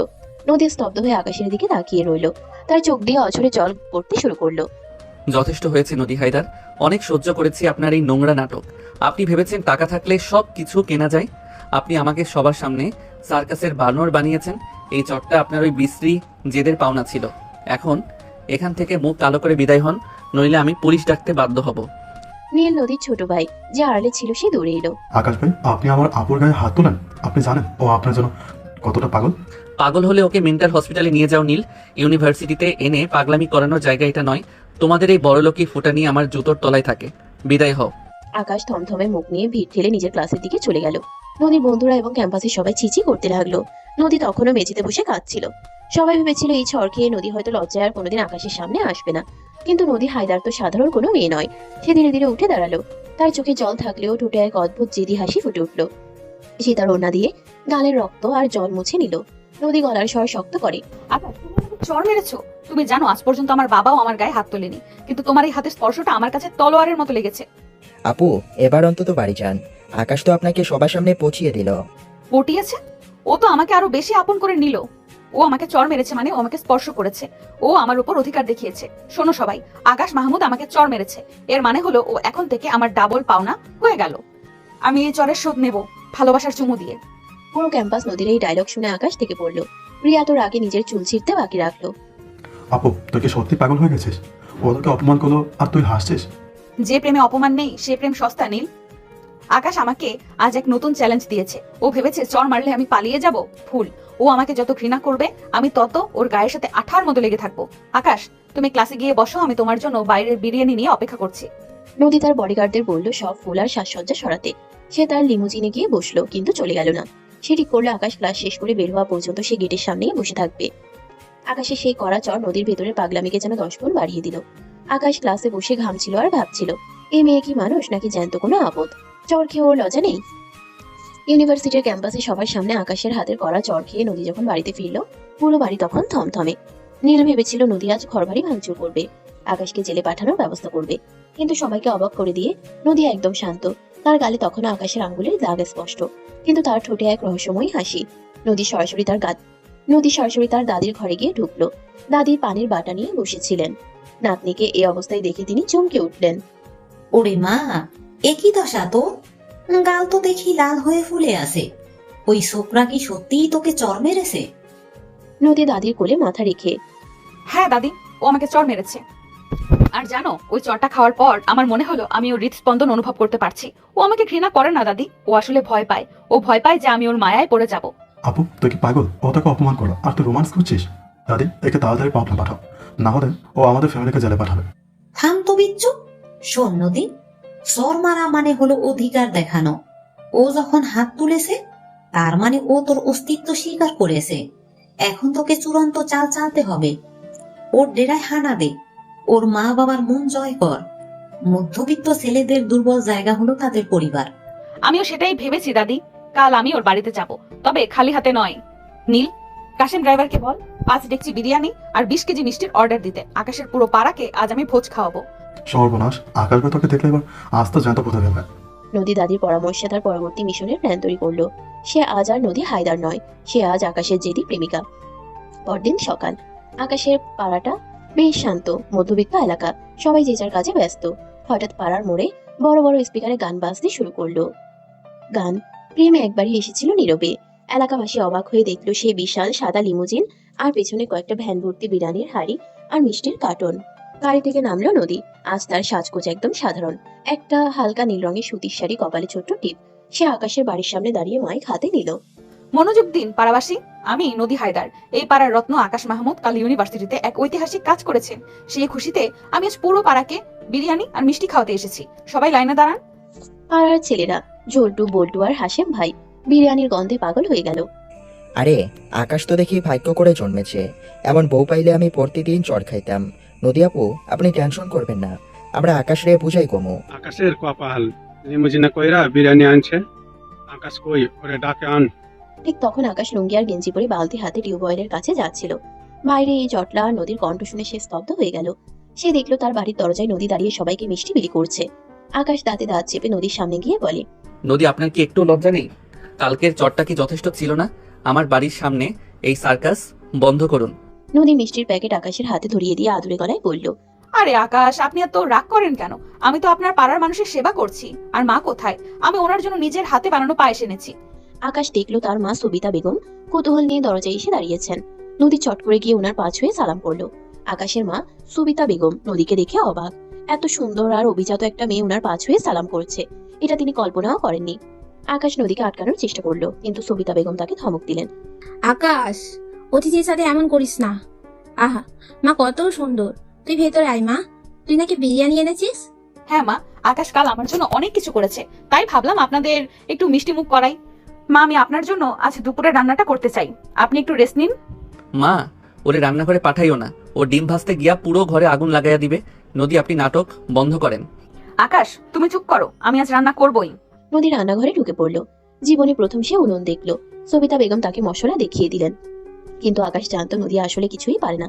নদী স্তব্ধ হয়ে আকাশের দিকে তাকিয়ে রইল। তার চোখ দিয়ে অঝরে জল পড়তে শুরু করলো। যথেষ্ট হয়েছে নদী হায়দার, অনেক সহ্য করেছি আপনার এই নোংরা নাটক। আপনি ভেবেছেন টাকা থাকলে সব কিছু কেনা যায়। আপনি আমাকে সবার সামনে সার্কাসের বানর বানিয়েছেন। এই চটটা আপনার ওই বিশ্রী জেদের পাওনা ছিল। এখন এখান থেকে মুখ কালো করে বিদায় হন, নইলে আমি পুলিশ ডাকতে বাধ্য হব। নীল নদীর ছোট ভাই যে আড়ালে ছিল সে দৌড়ে এলো। আকাশ ভাই, আপনি আমার আপুর গায়ে হাত তোলেন? আপনি জানেন ও আপনার জন্য কতটা পাগল? পাগল হলে ওকে মেন্টাল হসপিটালে নিয়ে যাও নীল। ইউনিভার্সিটিতে এনে পাগলামি করানোর জায়গা এটা নয়। তোমাদের এই বড়লোকি ফুটা নিয়ে আমার জুতোর তলায় থাকে। বিদায় হও। আকাশ থমথমে মুখ নিয়ে ভিড় ঠেলে নিজের ক্লাসের দিকে চলে গেল। নদীর বন্ধুরা এবং ক্যাম্পাসের সবাই চিচি করতে লাগলো। নদী তখনও মেঝেতে বসে কাঁদছিল। সবাই ভেবেছিল এই ঝড় খেয়ে নদী হয়তো লজ্জায় আর কোনোদিন আকাশের সামনে আসবে না। কিন্তু নদী হায়দার তো সাধারণ কোনো মেয়ে নয়। সে ধীরে ধীরে উঠে দাঁড়ালো। তার চোখে জল থাকলেও ঠোঁটে এক অদ্ভুত জেদি হাসি ফুটে উঠল। সে তার ওড়না দিয়ে গালের রক্ত আর জল মুছে নিল। নদী গলার স্বর শক্ত করে। আকাশ, তুমি আমাকে চড় মেরেছো। তুমি জানো আজ পর্যন্ত আমার বাবাও আমার গায়ে হাত তোলেনি, কিন্তু তোমার এই হাতের স্পর্শটা আমার কাছে তলোয়ারের মতো লেগেছে। আপু, এবার অন্তত বাড়ি যান। আকাশ তো আপনাকে সবার সামনে পচিয়ে দিল। পটিয়েছে? ও তো আমাকে আরো বেশি আপন করে নিল। ও আমাকে চড় মেরেছে মানে ও আমাকে স্পর্শ করেছে। ও আমার উপর অধিকার দেখিয়েছে। শোনো সবাই, আকাশ মাহমুদ আমাকে চড় মেরেছে। এর মানে হলো ও এখন থেকে আমার ডাবল পাওনা হয়ে গেল। আমি এই চড়ের শোধ নেব ভালোবাসার চুমু দিয়ে। পুরো ক্যাম্পাস নদীর এই ডায়লগ শুনে আকাশ থেকে পড়লো। রিয়া তো রাগে নিজের চুল ছিঁড়তে বাকি রাখলো। আপু, তুই কি সত্যি পাগল হয়ে গেছিস? ও তোকে অপমান করলো আর তুই হাসছিস? যে প্রেমে অপমান নেই সে প্রেম সস্তা নীল। আকাশ আমাকে আজ এক নতুন চ্যালেঞ্জ দিয়েছে। ও ভেবেছে চড় মারলে আমি পালিয়ে যাব। ভুল। ও আমাকে যত ঘৃণা করবে আমি তত ওর গায়ের সাথে আঠার মতো লেগে থাকবো। আকাশ, তুমি ক্লাসে গিয়ে বসো, আমি তোমার জন্য বাইরের বিরিয়ানি নিয়ে অপেক্ষা করছি। নদী তার বডিগার্ডদের বলল সব ফুল আর সাজসজ্জা সরাতে। সে তার লিমুজিনে গিয়ে বসলো, কিন্তু চলে গেল না। সে ঠিক করলো আকাশ ক্লাস শেষ করে বের হওয়া পর্যন্ত সে গেটের সামনেই বসে থাকবে। আকাশে সেই কড়া চড় নদীর ভেতরের পাগলামিকে যেন 10 গুণ বাড়িয়ে দিল। আকাশ ক্লাসে বসে ঘামছিল আর ভাবছিল, এই মেয়ে কি মানুষ নাকি জ্যান্ত কোনো আপদ? চড় খেয়ে ওর লজ্জা নেই? ইউনিভার্সিটির ক্যাম্পাসে সবার সামনে আকাশের হাতের কড়া চড় খেয়ে নদী যখন বাড়িতে ফিরল, পুরো বাড়ি তখন থমথমে। নীল ভেবেছিল নদী আজ ঘরবাড়ি ভাঙচুর করবে, আকাশকে জেলে পাঠানোর ব্যবস্থা করবে। কিন্তু সবাইকে অবাক করে দিয়ে নদী একদম শান্ত। তার গালে তখনও আকাশের আঙ্গুলের দাগ স্পষ্ট, কিন্তু তার ঠোঁটে এক রহস্যময়ী হাসি। নদী সরাসরি তার দাদির ঘরে গিয়ে ঢুকলো। দাদি পানির বাটা নিয়ে বসেছিলেন। নাতনিকে এই অবস্থায় দেখে তিনি চমকে উঠলেন। ওরে মা, একই দশা তো, গাল তো দেখি লাল হয়ে ফুলে আছে। ওই ছোকরা কি সত্যিই তোকে চড় মেরেছে? নদী দাদির কোলে মাথা রেখে, হ্যাঁ দাদি, ও আমাকে চড় মেরেছে। আর জানো, ওই চড়টা খাওয়ার পর আমার মনে হলো আমি ওর হৃদস্পন্দন অনুভব করতে পারছি। ও আমাকে ঘৃণা করে না দাদি, ও আসলে ভয় পায়। ও ভয় পায় যে আমি ওর মায়ায় পড়ে যাব। আপু, তুই কি পাগল? ও তোকে অপমান করলো আর তুই রোমান্স করছিস? দাদি, একে তাড়াতাড়ি পাবনা পাঠাও, না হলে ও আমাদের ফ্যামিলিকে জেলে পাঠাবে। থাম তো বিচ্ছু। শোন নদী, চড় মারা মানে হলো অধিকার দেখানো। ও যখন হাত তুলেছে তার মানে ও তোর অস্তিত্ব স্বীকার করেছে। এখন তোকে চূড়ান্ত চাল চালতে হবে। ওর ডেরায় হানা দে, ওর মা বাবার মন জয় কর। মধ্যবিত্ত ছেলেদের দুর্বল জায়গা হলো তাদের পরিবার। আমিও সেটাই ভেবেছি দাদি। কাল আমি ওর বাড়িতে যাব, তবে খালি হাতে নয়। নীল, কাশিম ড্রাইভারকে বল 5 ডেকচি বিরিয়ানি আর 20 কেজি মিষ্টির অর্ডার দিতে। আকাশের পুরো পাড়াকে আজ আমি ভোজ খাওয়াবো। সর্বনাশ, আকাশ ভাই তোকে দেখলে এবার আজ তো জ্যান্ত পুঁতে ফেলবে। নদী দাদির পরামর্শে তার পরবর্তী মিশনের প্ল্যান তৈরি করলো। সে আজ আর নদী হায়দার নয়, সে আজ আকাশের জেদি প্রেমিকা। পরদিন সকাল। আকাশের পাড়াটা বেশ শান্ত, মধ্যবিত্ত এলাকা। সবাই যে যার কাজে ব্যস্ত। হঠাৎ পাড়ার মোড়ে বড় বড় স্পিকারে গান বাজতে শুরু করলো। গান প্রেমে একবারই এসেছিল নীরবে। এলাকাবাসী অবাক হয়ে দেখলো সেই বিশাল সাদা লিমুজিন আর পেছনে কয়েকটা ভ্যান ভর্তি বিরিয়ানির হাড়ি আর মিষ্টির কার্টন। গাড়ি থেকে নামলো নদী। আজ তার সাজগোজ একদম সাধারণ। একটা হালকা নীল রঙের সুতির শাড়ি, কপালে ছোট্ট টিপ। সে আকাশের বাড়ির সামনে দাঁড়িয়ে মাইক হাতে নিল। মনোযোগ দিন পাড়াবাসী, আমি নদী হায়দার। এই পাড়ার রত্ন আকাশ মাহমুদ কাল ইউনিভার্সিটিতে এক ঐতিহাসিক কাজ করেছেন। সেই খুশিতে আমি আজ পুরো পাড়াকে বিরিয়ানি আর মিষ্টি খাওয়াতে এসেছি। সবাই লাইনে দাঁড়ান। পাড়ার ছেলেরা জল্টু বল্টু আর হাসেম ভাই বিরিয়ানির গন্ধে পাগল হয়ে গেল। আরে আকাশ তো দেখি ভাগ্য করে জন্মেছে, এমন বউ পাইলে আমি প্রতিদিন চড় খাইতাম। নদী আপু, আপনি টেনশন করবেন না, আমরা আকাশ রে বুঝাই কমু। আকাশের কপাল, লিমুজিনে কইরা বিরিয়ানি আনছে। আকাশ কই, ওরে ডাকে আন। ঠিক তখন আকাশ লুঙ্গি আর গেঞ্জি পরে বালতি হাতে টিউবওয়েলের কাছে যাচ্ছিল। বাইরে এই জটলা আর নদীর কণ্ঠ শুনে সে স্তব্ধ হয়ে গেল। সে দেখলো তার বাড়ির দরজায় নদী দাঁড়িয়ে সবাইকে মিষ্টি বিলি করছে। আকাশ দাঁতে দাঁত চেপে নদীর সামনে গিয়ে বলে, নদী, আপনার কি একটু লজ্জা নেই? কালকের চটটা কি যথেষ্ট ছিল না? আমার বাড়ির সামনে এই সার্কাস বন্ধ করুন। নদী মিষ্টির প্যাকেট আকাশের হাতে ধরিয়ে দিয়ে আদুরে গলায় বলল, আরে আকাশ, আপনি এত রাগ করেন কেন? আমি তো আপনার পাড়ার মানুষের সেবা করছি। আর মা কোথায়? আমি ওনার জন্য নিজের হাতে বানানো পায়েস এনেছি। আকাশ দেখলো তার মা সবিতা বেগম কৌতূহল নিয়ে দরজায় এসে দাঁড়িয়েছেন। নদী চট করে গিয়ে ওনার পা ছুঁয়ে সালাম করলো। আকাশের মা সবিতা বেগম নদীকে দেখে অবাক। এত সুন্দর আর অভিজাত একটা মেয়ে ওনার পা ছুঁয়ে সালাম করছে, এটা তিনি কল্পনাও করেননি। আকাশ নদীকে আটকানোর চেষ্টা করলো, কিন্তু সবিতা বেগম তাকে ধমক দিলেন। আকাশ, অতিথির সাথে এমন করিস না। আহা, মা কত সুন্দর। তুই ভেতরে আয় মা। তুই নাকি বিরিয়ানি এনেছিস? হ্যাঁ মা, আকাশ কাল আমার জন্য অনেক কিছু করেছে, তাই ভাবলাম আপনাদের একটু মিষ্টি মুখ করাই। মা, আমি আপনার জন্য আজ দুপুরে রান্নাটা করতে চাই, আপনি একটু রেস্ট নিন। মা, ওরে রান্নাঘরে পাঠাইও না, ও ডিম ভাজতে গিয়া পুরো ঘরে আগুন লাগাইয়া দিবে। নদী, আপনি নাটক বন্ধ করেন। আকাশ, তুমি চুপ করো, আমি আজ রান্না করবই। নদী রান্নাঘরে ঢুকে পড়লো। জীবনে প্রথম সে উনুন দেখলো। সবিতা বেগম তাকে মশলা দেখিয়ে দিলেন, কিন্তু আকাশ জানতো নদী আসলে কিছুই পারে না।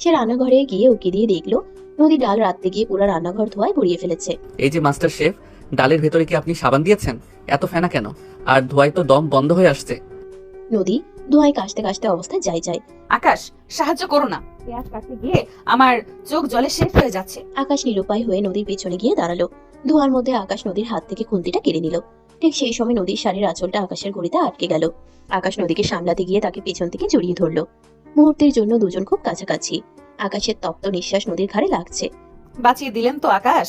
সে রান্নাঘরে গিয়ে উকি দিয়ে দেখলো নদী ডাল রাঁধতে গিয়ে পুরো রান্নাঘর ধোঁয়ায় ভরিয়ে ফেলেছে। এই যে মাস্টার শেফ, ডালের ভেতরে কি আপনি সাবান দিয়েছেন? এত ফেনা কেন? আর ধোঁয়ায় তো দম বন্ধ হয়ে আসছে। নদী ধোঁয়ায় কাশতে কাশতে অবস্থায় যায়। আকাশ, সাহায্য করো না, পেঁয়াজ কাটতে গিয়ে আমার চোখ জলে শেষ হয়ে যাচ্ছে। আকাশ নিরুপায় হয়ে নদীর পেছনে গিয়ে দাঁড়ালো। ধোঁয়ার মধ্যে আকাশ নদীর হাত থেকে খুন্তিটা কেড়ে নিল। ঠিক সেই সময় নদীর শাড়ির আঁচলটা আকাশের ঘড়িতে আটকে গেল। আকাশ নদীকে সামলাতে গিয়ে তাকে পেছন থেকে জড়িয়ে ধরলো। মুহূর্তের জন্য দুজন খুব কাছাকাছি। আকাশের তপ্ত নিঃশ্বাস নদীর ঘাড়ে লাগছে। বাঁচিয়ে দিলেন তো আকাশ,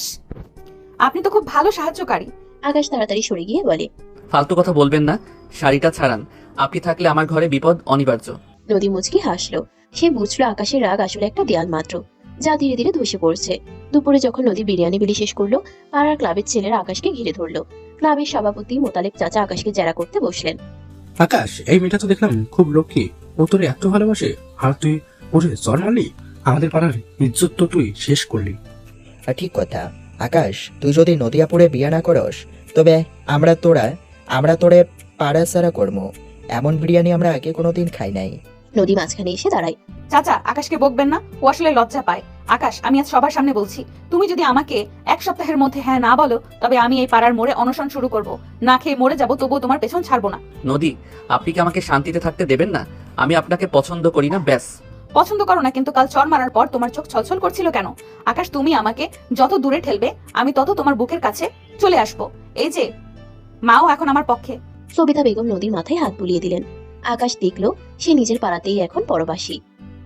আপনি তো খুব ভালো সাহায্যকারী। আকাশ তাড়াতাড়ি সরে গিয়ে বলে, ফালতু কথা বলবেন না, শাড়িটা ছাড়ান। আপনি থাকলে আমার ঘরে বিপদ অনিবার্য। নদী মুচকি হাসলো। সে বুঝলো আকাশের রাগ আসলে একটা দেয়াল মাত্র, যা ধীরে ধীরে ধসে পড়ছে। দুপুরে যখন নদী বিরিয়ানি বিলি শেষ করলো, পাড়ার ক্লাবের ছেলেরা আকাশকে ঘিরে ধরলো। ক্লাবের সভাপতি মোতালেব চাচা আকাশকে জেরা করতে বসলেন। আকাশ, এই মেয়েটা তো দেখলাম খুব লক্ষ্মী, ও তোর এত ভালোবাসে, আর তুই ওরে জ্বর মারলি? আমাদের পাড়ার ইজ্জত তো তুই শেষ করলি। ঠিক কথা আকাশ, তুই যদি নদিয়াপুরে বিয়ে না করস, তবে আমরা তোরে পাড়া সারা করবো। এমন বিরিয়ানি আমরা আগে কোনোদিন খাই নাই। নদী মাঝখানে এসে দাঁড়ায়। চাচা, আকাশকে বকবেন না, ও আসলে লজ্জা পায়। আকাশ, আমি আজ সবার সামনে বলছি, তুমি যদি আমাকে 1 সপ্তাহের মধ্যে হ্যাঁ না বলো, তবে আমি এই পাড়ার মোড়ে অনশন শুরু করব। না খেয়ে মরে যাবো, তবুও তোমার পেছন ছাড়বো না। নদী, আপনি কি আমাকে শান্তিতে থাকতে দেবেন না? আমি আপনাকে পছন্দ করি না, ব্যাস। পছন্দ করো না, কিন্তু কাল চর মারার পর তোমার চোখ ছলছল করছিল কেন? আকাশ, তুমি আমাকে যত দূরে ঠেলবে, আমি তত তোমার বুকের কাছে চলে আসবো। এই যে মাও এখন আমার পক্ষে। সবিতা বেগম নদীর মাথায় হাত বুলিয়ে দিলেন। আকাশ দেখলো সে নিজের পাড়াতেই এখন পরবাসী।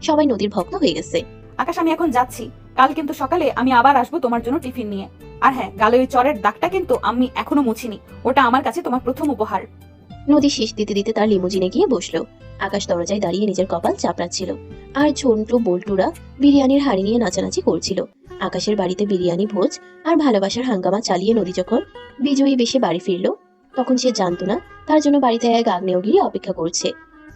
সবাই নদীর ভক্ত হয়ে গেছে। আকাশ, আমি এখন যাচ্ছি, কাল কিন্তু সকালে আমি আবার আসবো তোমার জন্য টিফিন নিয়ে। আর হ্যাঁ, গালে ওই চরের দাগটা কিন্তু আমি এখনো মুছিনি, ওটা আমার কাছে তোমার প্রথম উপহার। নদী শেষ দিতে দিতে তার লিমুজিনে গিয়ে বসলো। আকাশ দরজায় দাঁড়িয়ে নিজের কপাল চাপড়াচ্ছিল, আর ঝন্টু বল্টুরা বিরিয়ানির হাড়ি নিয়ে নাচানাচি করছিল। আকাশের বাড়িতে বিরিয়ানি ভোজ আর ভালোবাসার হাঙ্গামা চালিয়ে নদী যখন বিজয়ী বেশে বাড়ি ফিরলো, তখন সে জানতো না তার জন্য বাড়িতে এক আগ্নেয়গিরি অপেক্ষা করছে।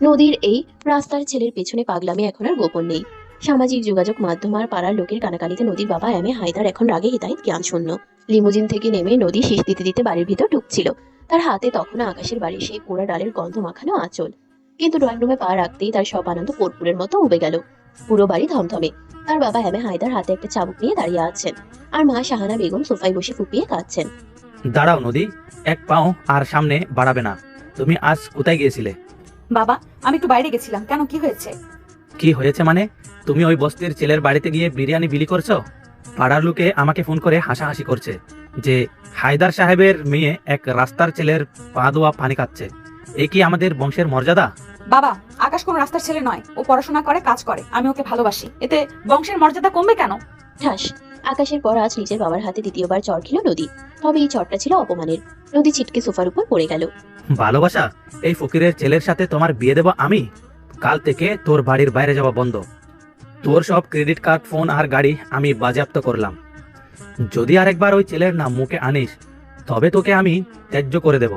নদীর এই রাস্তার ছেলের পেছনে পাগলামি এখন আর গোপন নেই। সামাজিক যোগাযোগ মাধ্যম আর পাড়ার লোকের কানাকানিতে নদীর বাবা এম এ হায়দার এখন রাগে হিতাহিত জ্ঞান শূন্য। লিমুজিন থেকে নেমে নদী শেষ দিতে দিতে বাড়ির ভিতর ঢুকছিল। তার হাতে তখনও আকাশের বাড়ির সেই পোড়া ডালের গন্ধ মাখানো আঁচল। কিন্তু ড্রয়িং রুমে পা রাখতেই তার সব আনন্দ কর্পূরের মতো উবে গেল। পুরো বাড়ি থমথমে। তার বাবা এম এ হায়দার হাতে একটা চাবুক নিয়ে দাঁড়িয়ে আছেন, আর মা শাহানা বেগম সোফায় বসে ফুপিয়ে কাঁদছেন। দাঁড়াও নদী, এক পাও আর সামনে বাড়াবে না। তুমি আজ কোথায় গিয়েছিলে? বাবা, আমি একটু বাইরে গেছিলাম। কেন, কি হয়েছে? কি হয়েছে মানে? তুমি ওই বস্তির ছেলের বাড়িতে গিয়ে বিরিয়ানি বিলি করছো? পাড়ার লোকে আমাকে ফোন করে হাসাহাসি করছে যে হায়দার সাহেবের মেয়ে এক রাস্তার ছেলের পা ধোয়া পানি খাচ্ছে। এ কি আমাদের বংশের মর্যাদা? বাবা, আকাশ কোন রাস্তার ছেলে নয়, ও পড়াশোনা করে, কাজ করে, আমি ওকে ভালোবাসি, এতে বংশের মর্যাদা কমবে কেন? ঠাস। আকাশের পর আজ নিজের বাবার হাতে দ্বিতীয়বার চড় খেল নদী। তবে এই চড়টা ছিল অপমানের। নদী ছিটকে সোফার উপর পড়ে গেল। ভালোবাসা? এই ফকিরের ছেলের সাথে তোমার বিয়ে দেব আমি? কাল থেকে তোর বাড়ির বাইরে যাওয়া বন্ধ। তোর সব ক্রেডিট কার্ড, ফোন আর গাড়ি আমি বাজেয়াপ্ত করলাম। যদি আরেকবার ওই ছেলের নাম মুখে আনিস তবে তোকে আমি ত্যায্য করে দেব।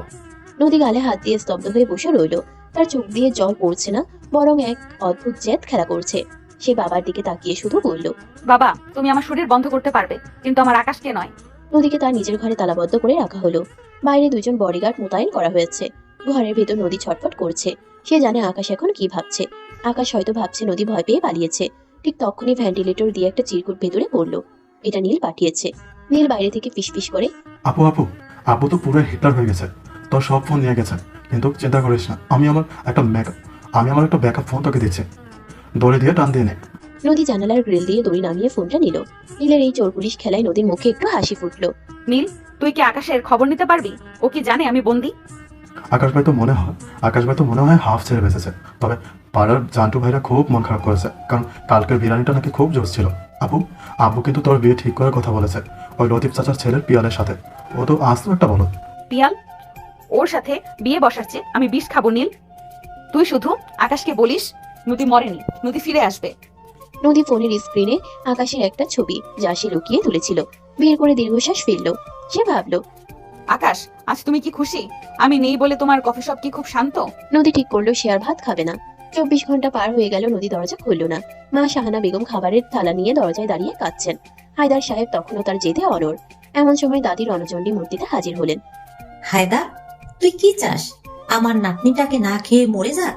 নদী গালে হাত দিয়ে স্তব্ধ হয়ে বসে রইল। তার চোখ দিয়ে জল পড়ছে না, বরং এক অদ্ভুত জেদ খেলা করছে। সে বাবার দিকে তাকিয়ে শুধু বলল, বাবা, তুমি আমার শরীর বন্ধ করতে পারবে, কিন্তু আমার আকাশকে নয়। নদীকে তার নিজের ঘরে তালাবদ্ধ করে রাখা হলো। বাইরে 2জন বডিগার্ড মোতায়েন করা হয়েছে। ঘরের ভেতর নদী ছটফট করছে। সে জানে আকাশ এখন কি ভাবছে। আকাশ হয়তো ভাবছে নদী ভয় পেয়ে পালিয়েছে। ঠিক তখনই ভেন্টিলেটর দিয়ে একটা চিরকুট ভেতরে পড়লো। এটা নীল পাঠিয়েছে। নীল বাইরে থেকে ফিসফিস করে, আপু আপু আপু তো পুরো হিটলার হয়ে গেছে, তোর সব ফোন নিয়ে গেছে। কিন্তু চিন্তা করিস না, আমি আমার একটা ব্যাকআপ ফোন তোকে দিচ্ছি, দড়ি দিয়ে টান দিয়ে নে। নদী জানালার গ্রিল দিয়ে দড়ি নামিয়ে ফোনটা নিল। নীলের এই চোর পুলিশ খেলায় নদীর মুখে একটু হাসি ফুটলো। নীল, তুই কি আকাশের খবর নিতে পারবি? ও কি জানে আমি বন্দি? আকাশ ভাই তো মনে হয় হাফ ছেড়ে বেঁচেছে। তবে পাড়ার জান্টু ভাইরা খুব মন খারাপ করেছে, কারণ কালকের বিরিয়ানিটা নাকি খুব জোশ ছিল। আব্বু কিন্তু তোর বিয়ে ঠিক করার কথা বলেছে ওই লতিফ চাচার ছেলের পিয়ালের সাথে। ও তো আজ তো একটা বলো পিয়াল, ওর সাথে বিয়ে বসাচ্ছে আমি বিষ খাবো? নীল, তুই শুধু আকাশকে বলিস নদী মরেনি, নদী ফিরে আসবে। নদী ফোনের স্ক্রিনে আকাশের একটা ছবি যা সে লুকিয়ে তুলেছিল বের করে দীর্ঘশ্বাস ফেললো। সে ভাবলো, আকাশ, আজ তুমি কি খুশি? আমি নেই বলে তোমার কফি শপ কি খুব শান্ত? নদী ঠিক করলো সে আর ভাত খাবে না। 24 ঘন্টা পার হয়ে গেল, নদী দরজা খুললো না। মা শাহানা বেগম খাবারের থালা নিয়ে দরজায় দাঁড়িয়ে কাঁদছেন। হায়দার সাহেব তখনও তার জেদে অনড়। এমন সময় দাদি রণচণ্ডী মূর্তিতে হাজির হলেন। হায়দার, তুই কি চাস? আমার নাতনিটাকে না খেয়ে মরে যা?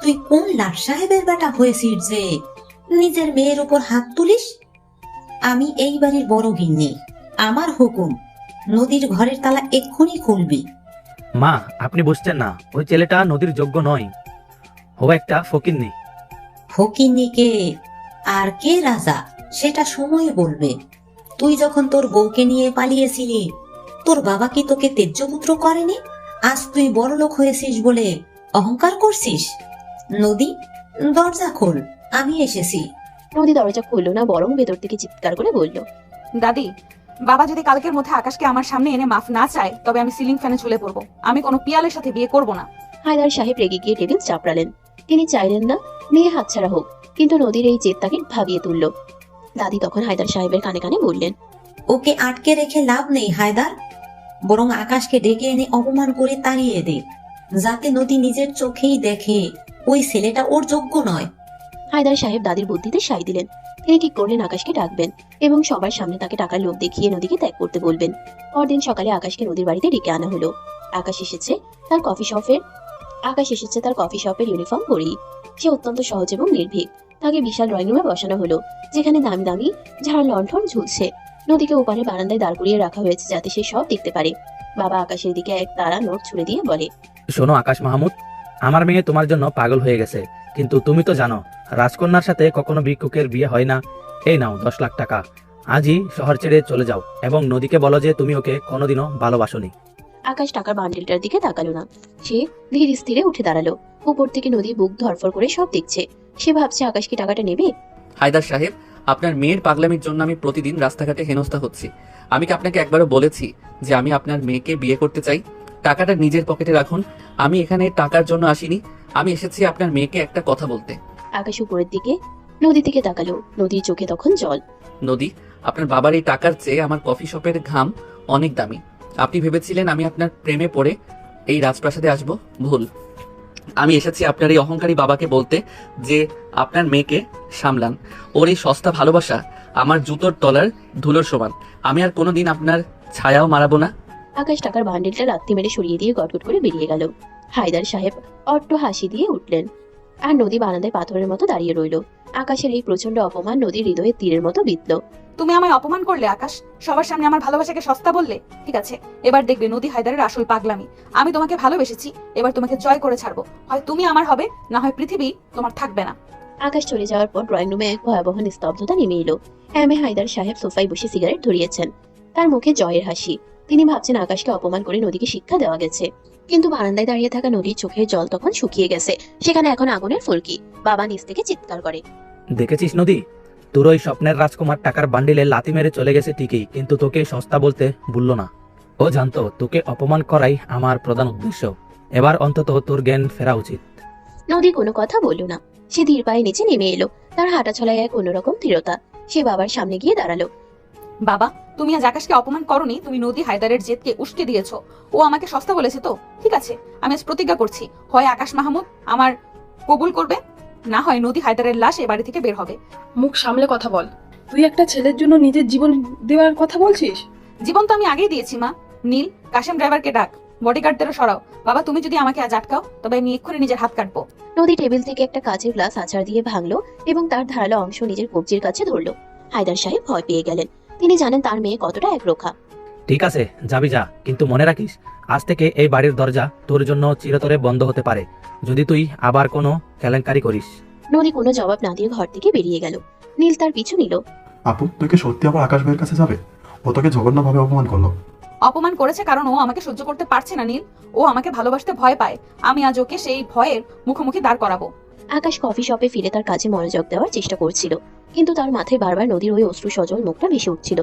তুই কোন লাট সাহেবের বেটা হয়েছিস যে নিজের মেয়ের উপর হাত তুলিস? আমি এই বাড়ির বড় গিন্নি, আমার হুকুম, নদীর ঘরের তালা এক্ষুনি খুলবি। মা, আপনি বুঝছেন না, ওই ছেলেটা নদীর যোগ্য নয়। ও একটা ফকিন্নি। ফকিন্নি কে আর কে রাজা সেটা সময় বলবে। তুই যখন তোর বউকে নিয়ে পালিয়েছিলি, তোর বাবা কি তোকে তেজ্যপুত্র করেনি? আজ তুই বড় লোক হয়েছিস বলে অহংকার করছিস? নদী, দরজা খোল, আমি এসেছি। নদী দরজা খুললো না, বরং ভেতর থেকে চিৎকার করে বলল, দাদি, বাবা যদি কালকের মধ্যে আকাশকে আমার সামনে এনে মাফ না চায় তবে আমি সিলিং ফ্যানে ঝুলে পড়বো। আমি কোনো পিয়ালের সাথে বিয়ে করব না। হায়দার সাহেব রেগে গিয়ে টেবিল চাপড়ালেন। তিনি চাইলেন না মেয়ে হাতছাড়া হোক, কিন্তু নদীর এই জেদ তাকে ভাবিয়ে তুলল। দাদি তখন হায়দার সাহেবের কানে কানে বললেন, ওকে আটকে রেখে লাভ নেই হায়দার, বরং আকাশকে ডেকে এনে অপমান করে তাড়িয়ে দে, যাতে নদী নিজের চোখেই দেখে ওই ছেলেটা ওর যোগ্য নয়। হায়দার সাহেব দাদির বুদ্ধিতে সাই দিলেন। তিনি ঠিক করলেন আকাশকে ডাকবেন এবং সবার সামনে তাকে টাকার লোভ দেখিয়ে নদীকে ত্যাগ করতে বলবেন। পরদিন সকালে আকাশকে নদীর বাড়িতে ডেকে আনা হলো। আকাশ এসেছে তার কফি শপের ইউনিফর্ম পরেই। সে অত্যন্ত সহজ এবং নির্ভীক। তাকে বিশাল ড্রয়িং রুমে বসানো হলো, যেখানে দামি দামি ঝাড় লণ্ঠন ঝুলছে। নদীকে ওপারে বারান্দায় দাঁড় করিয়ে রাখা হয়েছে যাতে সে সব দেখতে পারে। বাবা আকাশের দিকে এক তারা নোট ছুড়ে দিয়ে বলে, শোনো আকাশ মাহমুদ, আমার মেয়ে তোমার জন্য পাগল হয়ে গেছে, কিন্তু তুমি তো জানো রাজকন্যার সাথে কখনো ভিক্ষুকের বিয়ে হয় না। এই নাও 10 লাখ টাকা, আজই শহর ছেড়ে চলে যাও এবং নদীকে বলো যে তুমি ওকে কোনোদিনও ভালোবাসোনি। আকাশ টাকার বান্ডিলটার দিকে তাকালো না। সে ধীর স্থিরে উঠে দাঁড়ালো। উপর থেকে নদী বুক ধরফর করে সব দেখছে। সে ভাবছে আকাশ কি টাকাটা নেবে। হায়দার সাহেব, আপনার মেয়ের পাগলামির জন্য আমি প্রতিদিন রাস্তাঘাটে হেনস্থা হচ্ছি। আমি কি আপনাকে একবারও বলেছি যে আমি আপনার মেয়েকে বিয়ে করতে চাই? টাকাটা নিজের পকেটে রাখুন। আমি এখানে টাকার জন্য আসিনি, আমি এসেছি আপনার মেয়েকে একটা কথা বলতে। আকাশ উপরের দিকে নদীর দিকে তাকালো। নদীর চোখে তখন জল। নদী, আপনার বাবার এই টাকার চেয়ে আমার কফি শপের ঘাম অনেক দামি। আপনি ভেবেছিলেন আমি আপনার প্রেমে পড়ে এই রাজপ্রাসাদে আসব? ভুল। আমি এসেছি আপনার এই অহংকারী বাবাকে বলতে যে আপনার মেয়েকে সামলান। ওর এই সস্তা ভালোবাসা আমার জুতোর তলার ধুলোর সমান। আমি আর কোনোদিন আপনার ছায়াও মারাবো না। আকাশ টাকার বান্ডিলটা লাথি মেরে সরিয়ে দিয়ে গটগট করে বেরিয়ে গেল। হায়দার সাহেব অট্ট হাসি দিয়ে উঠলেন, আর নদী বারান্দায় পাথরের মতো দাঁড়িয়ে রইল। আকাশের এই প্রচন্ড অপমান নদীর হৃদয়ে তীরের মতো বিঁধল। তুমি আমায় অপমান করলে আকাশ, সবার সামনে আমার ভালোবাসাকে সস্তা বললে। ঠিক আছে, এবার দেখবে নদী হায়দারের আসল পাগলামি। আমি তোমাকে ভালোবেসেছি, এবার তোমাকে জয় করে ছাড়বো। হয় তুমি আমার হবে, না হয় পৃথিবী তোমার থাকবে না। আকাশ চলে যাওয়ার পর ড্রয়িং রুমে এক ভয়াবহ নিস্তব্ধতা নেমে এলো। হায়দার সাহেব সোফায় বসে সিগারেট ধরিয়েছেন। তার মুখে জয়ের হাসি। তিনি ভাবছেন আকাশকে অপমান করে নদীকে শিক্ষা দেওয়া গেছে, কিন্তু বারান্দায় দাঁড়িয়ে থাকা নদীর চোখের জল তখন শুকিয়ে গেছে। সেখানে এখন আগুনের ফুলকি। বাবা নিচ থেকে চিৎকার করে, দেখেছিস নদী, তোর ওই স্বপ্নের রাজকুমার টাকার বান্ডিলে লাথি মেরে চলে গেছে ঠিকই, কিন্তু তোকে সস্তা বলতে ভুললো না। ও জানতো তোকে অপমান করাই আমার প্রধান উদ্দেশ্য। এবার অন্তত তোর জ্ঞান ফেরা উচিত। নদী কোনো কথা বলল না। সে ধীর পায়ে নিচে নেমে এলো। তার হাঁটা চলায় এক অন্যরকম দৃঢ়তা। সে বাবার সামনে গিয়ে দাঁড়ালো। বাবা, তুমি আজ আকাশকে অপমান করনি, তুমি নদী হায়দারের জেদকে উস্কে দিয়েছো। ও আমাকে সস্তা বলেছে তো ঠিক আছে, আমি আজ প্রতিজ্ঞা করছি, হয় আকাশ মাহমুদ আমার কবুল করবে, না হয় নদী হায়দারের লাশ এ বাড়ি থেকে বের হবে। মুখ সামলে কথা বল। তুই একটা ছেলের জন্য নিজের জীবন দেওয়ার কথা বলছিস? জীবন তো আমি আগেই দিয়েছি মা। নীল, কাশেম ড্রাইভারকে ডাক, বডিগার্ডদেরও সরাও। বাবা, তুমি যদি আমাকে আজ আটকাও তবে আমি এক্ষুনি নিজের হাত কাটবো। নদী টেবিল থেকে একটা কাঁচের গ্লাস আছাড় দিয়ে ভাঙলো এবং তার ধারালো অংশ নিজের কবজির কাছে ধরলো। হায়দার সাহেব ভয় পেয়ে গেলেন। তিনি জানেন তার মেয়ে কতটা একরোখা। ঠিক আছে, যাবি যা, কিন্তু মনে রাখিস আজ থেকে এই বাড়ির দরজা তোর জন্য চিরতরে বন্ধ হতে পারে যদি তুই আবার কোনো কেলেঙ্কারি করিস। নদী কোনো জবাব না দিয়ে ঘর থেকে বেরিয়ে গেল। নীল তার পিছু নিল। আপু, তুই কি সত্যি আবার আকাশ ভাইয়ের কাছে যাবে? ও তোকে জঘন্যভাবে অপমান করলো। অপমান করেছে কারণ ও আমাকে সহ্য করতে পারছে না নীল। ও আমাকে ভালোবাসতে ভয় পায়। আমি আজ ওকে সেই ভয়ের মুখোমুখি দাঁড় করাবো। আকাশ কফি শপে ফিরে তার কাজে মনোযোগ দেওয়ার চেষ্টা করছিল, কিন্তু তার মাথায় বারবার নদীর ওই অশ্রু সজল মুখটা ভেসে উঠছিল।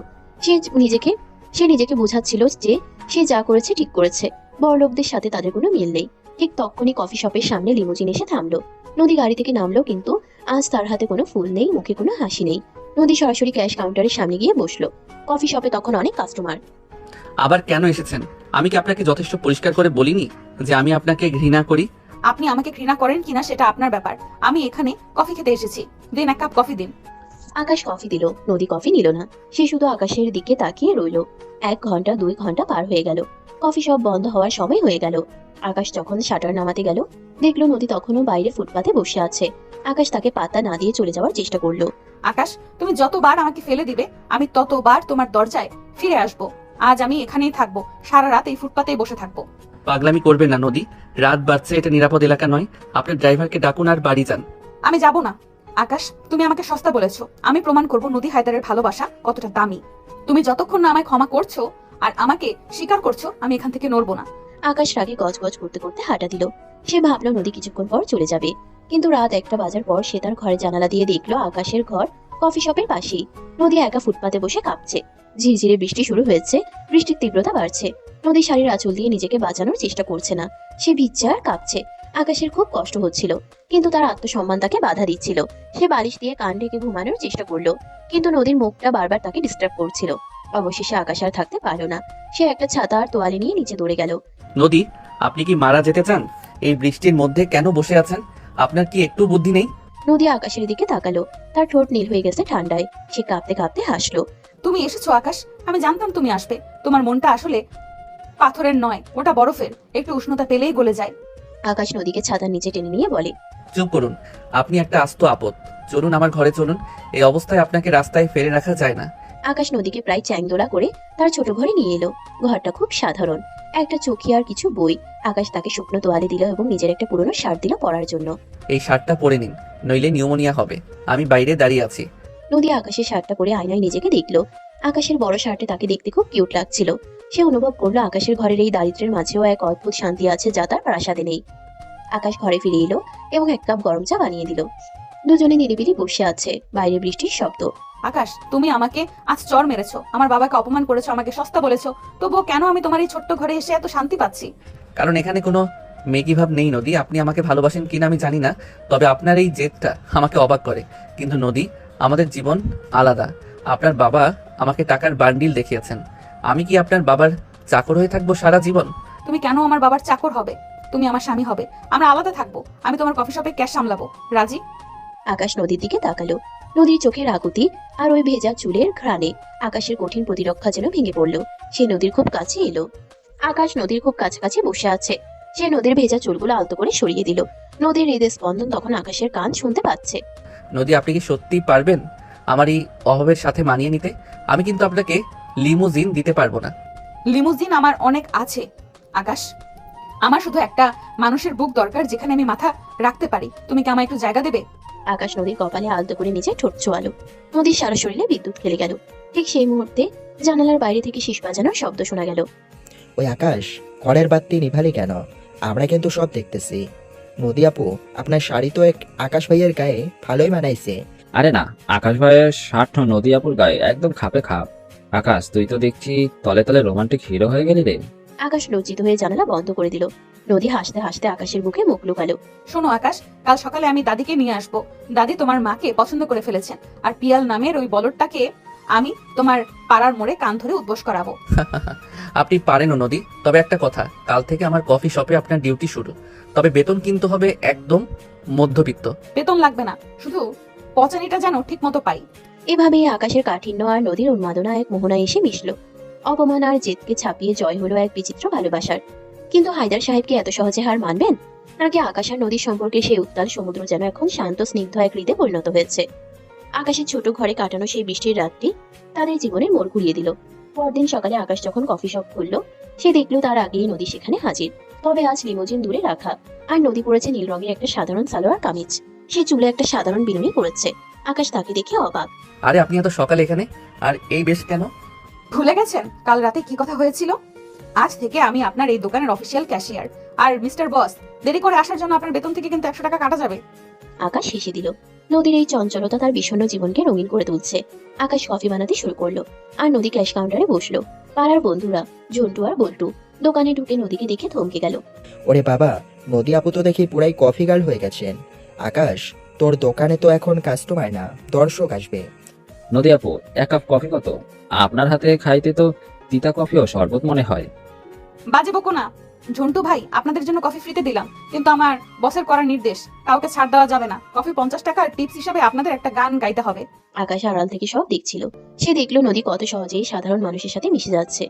সে নিজেকে বোঝাচ্ছিল যে সে যা করেছে ঠিক করেছে। বড়লোকদের সাথে তাদের কোনো মিল নেই। ঠিক তখনই কফি শপের সামনে লিমুজিন এসে থামলো। নদী গাড়ি থেকে নামলো, কিন্তু আজ তার হাতে কোনো ফুল নেই, মুখে কোনো হাসি নেই। নদী সরাসরি ক্যাশ কাউন্টারের সামনে গিয়ে বসলো। কফি শপে তখন অনেক কাস্টমার। আবার কেন এসেছেন? আমি কি আপনাকে যথেষ্ট পরিষ্কার করে বলিনি যে আমি আপনাকে ঘৃণা করি? আপনি আমাকে ঘৃণা করেন কিনা সেটা আপনার ব্যাপার। আমি এখানে কফি খেতে এসেছি। দিন, এক কাপ কফি দিন। আকাশ কফি দিল। নদী কফি নিল না। সে শুধু আকাশের দিকে তাকিয়ে রইল। 1 ঘন্টা 2 ঘন্টা পার হয়ে গেল। কফি শপ বন্ধ হওয়ার সময় হয়ে গেল। আকাশ যখন শাটার নামাতে গেল, দেখলো নদী তখনও বাইরে ফুটপাতে বসে আছে। আকাশ তাকে পাত্তা না দিয়ে চলে যাওয়ার চেষ্টা করলো। আকাশ, তুমি যতবার আমাকে ফেলে দিবে আমি ততবার তোমার দরজায় ফিরে আসবো। আজ আমি এখানেই থাকবো, সারা রাত এই ফুটপাতেই বসে থাকবো। পাগলামি করবেন না নদী, রাত বাড়ছে, এটা নিরাপদ এলাকা নয়। আপনার ড্রাইভারকে ডাকুন আর বাড়ি যান। আমি যাব না। আকাশ, তুমি আমাকে সস্তা বলেছো। আমি প্রমাণ করব নদী হায়দারের ভালোবাসা কতটা দামি। তুমি যতক্ষণ না আমায় ক্ষমা করছো আর আমাকে স্বীকার করছো, আমি এখান থেকে নড়বো না। আকাশ রাগে গজগজ করতে করতে হাঁটা দিল। সে ভাবলো নদী কিছুক্ষণ পর চলে যাবে, কিন্তু রাত 1টা বাজার পর সে তার ঘরে জানালা দিয়ে দেখলো আকাশের ঘর কফি শপের পাশেই। নদী একা ফুটপাতে বসে কাঁপছে। ঝিরঝিরে বৃষ্টি শুরু হয়েছে। বৃষ্টির তীব্রতা বাড়ছে। নদী শাড়ির আঁচল দিয়ে নিজেকে বাঁচানোর চেষ্টা করছে না। সে ভিজছে আর কাঁপছে। আকাশের খুব কষ্ট হচ্ছিল, কিন্তু তার আত্মসম্মান তাকে বাধা দিচ্ছিল। সে বালিশ দিয়ে কান ঢেকে ঘুমানোর চেষ্টা করলো, কিন্তু নদীর মুখটা বারবার তাকে ডিস্টার্ব করছিল। অবশেষে আকাশ আর থাকতে পারলো না। সে একটা ছাতা আর তোয়ালে নিয়ে নিচে দৌড়ে গেল। নদী, আপনি কি মারা যেতে চান? এই বৃষ্টির মধ্যে কেন বসে আছেন? আপনার কি একটু বুদ্ধি নেই? নদী আকাশের দিকে তাকালো। তার ঠোঁট নীল হয়ে গেছে ঠান্ডায়। সে কাঁপতে কাঁপতে হাসলো। তুমি এসেছো আকাশ, আমি জানতাম তুমি আসবে। তোমার মনটা আসলে পাথরের নয়, ওটা বরফের। একটু উষ্ণতা পেলেই গলে যায়। আকাশ নদীকে ছাতার নিচে টেনে নিয়ে বলে, চুপ করুন, আপনি একটা আস্ত আপদ। চলুন আমার ঘরে চলুন, এই অবস্থায় আপনাকে রাস্তায় ফেলে রাখা যায় না। আকাশ নদীকে প্রায় চ্যাংদোলা করে তার ছোট ঘরে নিয়ে এলো। ঘরটা খুব সাধারণ, একটা চৌকি আর কিছু বই। আকাশ তাকে শুকনো তোয়ালে দিল এবং নিজের একটা পুরনো শার্ট দিল পরার জন্য। এই শার্টটা পরে নিন, নইলে নিউমোনিয়া হবে। আমি বাইরে দাঁড়িয়ে আছি। নদী আকাশের শার্টটা পরে আয়নায় নিজেকে দেখলো। আকাশের বড় শার্টে তাকে দেখতে খুব কিউট লাগছিল। সে অনুভব করলো আকাশের ঘরের এই দারিদ্র্যের মাঝেও এক অদ্ভুত শান্তি আছে যা তার প্রাসাদে নেই। আকাশ ঘরে ফিরে এলো এবং 1 কাপ গরম চা বানিয়ে দিল। দুজনে নিরিবিলি বসে আছে। বাইরে বৃষ্টির শব্দ। আকাশ, তুমি আমাকে আজ চর মেরেছো, আমার বাবাকে অপমান করেছো, আমাকে সস্তা বলেছো, তবুও কেন আমি তোমার এই ছোট্ট ঘরে এসে এত শান্তি পাচ্ছি? কারণ এখানে কোনো মেকি ভাব নেই নদী। আপনি আমাকে ভালোবাসেন কিনা আমি জানি না, তবে আপনার এই জেদটা আমাকে অবাক করে। কিন্তু নদী, আমাদের জীবন আলাদা। আপনার বাবা আমাকে টাকার বান্ডিল দেখিয়েছেন। আমি কি আপনার বাবার চাকর হয়ে থাকবো সারা জীবন? তুমি কেন আমার বাবার চাকর হবে? তুমি আমার স্বামী হবে, আমরা আলাদা থাকবো। আমি তোমার কফি শপে ক্যাশ সামলাবো। রাজি? আকাশ নদীর দিকে তাকালো। নদীর চোখের আকুতি আর ওই ভেজা চুলের ঘ্রাণে আকাশের কঠিন প্রতিরক্ষা যেন ভেঙে পড়লো। সে নদীর খুব কাছে এলো। আকাশ নদীর খুব কাছাকাছি বসে আছে। সে নদীর ভেজা চুলগুলো আলতো করে সরিয়ে দিল। নদীর হৃদয় স্পন্দন তখন আকাশের কান শুনতে পাচ্ছে। নদী, আপনি কি সত্যি পারবেন আমার এই অভাবের সাথে মানিয়ে নিতে? আমি কিন্তু আপনাকে লিমুজিন দিতে পারবো না। লিমুজিন আমার অনেক আছে আকাশ। আমার শুধু একটা মানুষের বুক দরকার যেখানে আমি মাথা রাখতে পারি। তুমি কি আমায় একটু জায়গা দেবে? আকাশ নদীর কপালে আলতো করে নিচে ঠোঁট ছোঁয়ালো। নদীর সারা শরীরে বিদ্যুৎ খেলে গেল। ঠিক সেই মুহূর্তে জানালার বাইরে থেকে শীষ বাজানোর শব্দ শোনা গেল। ওই আকাশ, ঘরের বাতি নিভালি কেন? আমরা কিন্তু সব দেখতেছি। নদী আপু, আপনার শাড়ি তো এক আকাশ ভাইয়ের গায়ে ভালোই মানাইছে। আরে না, আকাশ ভাইয়ের শার্ট নদী আপুর গায়ে একদম খাপে খাপ। আকাশ, তুই তো দেখছি তলে তলে রোমান্টিক হিরো হয়ে গেলি রে। আকাশ লজ্জিত হয়ে জানালা বন্ধ করে দিল। নদী হাসতে হাসতে আকাশের বুকে মুখ লুকালো। শোনো আকাশ, কাল সকালে আমি দাদিকে নিয়ে আসবো। দাদি তোমার মাকে পছন্দ করে ফেলেছেন, আর পিয়াল নামের ওই বলদটাকে আমি তোমার পাড়ার মোড়ে কান ধরে উদ্বোস করাবো। আপনি পারেনও নদী। তবে একটা কথা, কাল থেকে আমার কফি শপে আপনার ডিউটি শুরু। তবে বেতন কিন্তু হবে একদম মধ্যবিত্ত। বেতন লাগবে না, শুধু পচানিটা যেন ঠিক মতো পাই। এভাবেই আকাশের কাঠিন্য আর নদীর উন্মাদনা এক মোহনায় এসে মিশল। অপমান আর জেদকে ছাপিয়ে জয় হলো এক বিচিত্র ভালোবাসার। কিন্তু হায়দার সাহেবকে এত সহজে হার মানবেন? নাকি আকাশ আর নদীর সম্পর্কে সেই উত্তাল সমুদ্র যেন এখন শান্ত স্নিগ্ধ এক হৃদে পরিণত হয়েছে? আকাশের ছোট ঘরে কাটানো সেই বৃষ্টির রাতটি তাদের জীবনে মোড় ঘুরিয়ে দিল। পরদিন সকালে আকাশ যখন কফি শপ খুললো, সে দেখলো তার আগেই নদী সেখানে হাজির। তবে আজ লিমোজিন দূরে রাখা, আর নদী পড়েছে নীল রঙের একটা সাধারণ সালোয়ার কামিজ। সে চুলে একটা সাধারণ বিনুনি পড়েছে। আকাশ তাকে দেখে অবাক। আরে আপনি এত সকালে এখানে, আর এই বেশ কেন? ভুলে গেছেন কাল রাতে কি কথা হয়েছিল? আজ থেকে আমি আপনার এই দোকানের অফিসিয়াল ক্যাশিয়ার। আর মিস্টার বস, দেরি করে আসার জন্য আপনার বেতন থেকে কিন্তু 100 টাকা কাটা যাবে। আকাশ হেসে দিল। নদীর এই চঞ্চলতা তার বিষণ্ণ জীবনকে রঙিন করে তুলছে। আকাশ কফি বানাতে শুরু করলো, আর নদী ক্যাশ কাউন্টারে বসলো। পাড়ার বন্ধুরা ঝন্টু আর বল্টু দোকানে ঢুকে নদীকে দেখে থমকে গেল। ওরে বাবা, নদী আপু তো দেখি পুরাই কফি গার্ল হয়ে গেছেন। আকাশ, তোর দোকানে তো এখন কাস্টমার না, দর্শক আসবে। নদী আপু, 1 কাপ কফি কত? আপনার হাতে খাইতে তো তিতা কফি ও শরবত মনে হয়। বাজে বকো না ঝন্টু ভাই, আপনাদের জন্য কফি ফ্রিতে দিলাম, কিন্তু আমার বসের করার নির্দেশ, কাউকে ছাড় দেওয়া যাবে না। কফি 50 টাকার টিপস হিসাবে আপনাদের একটা গান গাইতে হবে। আকাশ আড়াল থেকে সব দেখছিল। সে দেখলো নদী কত সহজেই সাধারণ মানুষের সাথে মিশে যাচ্ছে।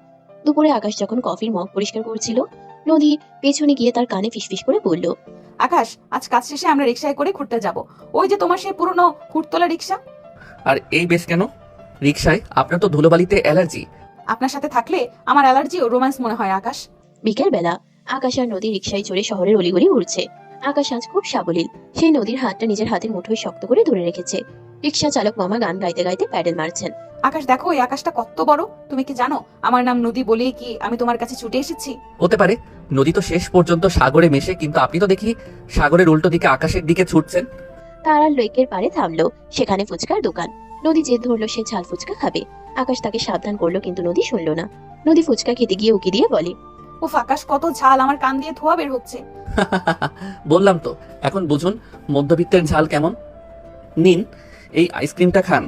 দুপুরে আকাশ যখন কফির মগ পরিষ্কার করছিল, নদী পেছনে গিয়ে তার কানে ফিসফিস করে বলল, আকাশ, আজ কাজ শেষে আমরা রিক্সায় করে ঘুরতে যাব। ওই যে তোমার সেই পুরনো খুঁড়তলা রিক্সা। আর এই বেশ কেন? রিক্সায়? আপনার তো ধুলোবালিতে অ্যালার্জি। আপনার সাথে থাকলে আমার অ্যালার্জি ও রোম্যান্স মনে হয় আকাশ। বিকেল বেলা আকাশ আর নদী রিক্সায় চড়ে শহরের অলিগলি ঘুরছে। আকাশ আজ খুব সাবলীল। সেই নদীর হাতটা নিজের হাতের মুঠোয় শক্ত করে ধরে রেখেছে। রিক্সা চালক মামা গান গাইতে গাইতে প্যাডেল মারছেন। আকাশ দেখো, এই আকাশটা কত বড়। তুমি কি জানো আমার নাম নদী বলেই কি আমি তোমার কাছে ছুটে এসেছি? হতে পারে, নদী তো শেষ পর্যন্ত সাগরে মেশে, কিন্তু আপনি তো দেখি সাগরের উল্টো দিকে আকাশের দিকে ছুটছেন। তারা লেকের পাড়ে থামলো। সেখানে ফুচকার দোকান। নদী জেদ ধরলো সে ঝাল ফুচকা খাবে। আকাশ তাকে সাবধান করলো, কিন্তু নদী শুনলো না। নদী ফুচকা খেতে গিয়ে উকি দিয়ে বলে, উফ আকাশ, কত ঝাল, আমার কান দিয়ে ধোঁয়া বের হচ্ছে। বললাম তো, এখন বুঝুন মধ্যবিত্তের ঝাল কেমন। নিন, এই আইসক্রিমটা খান।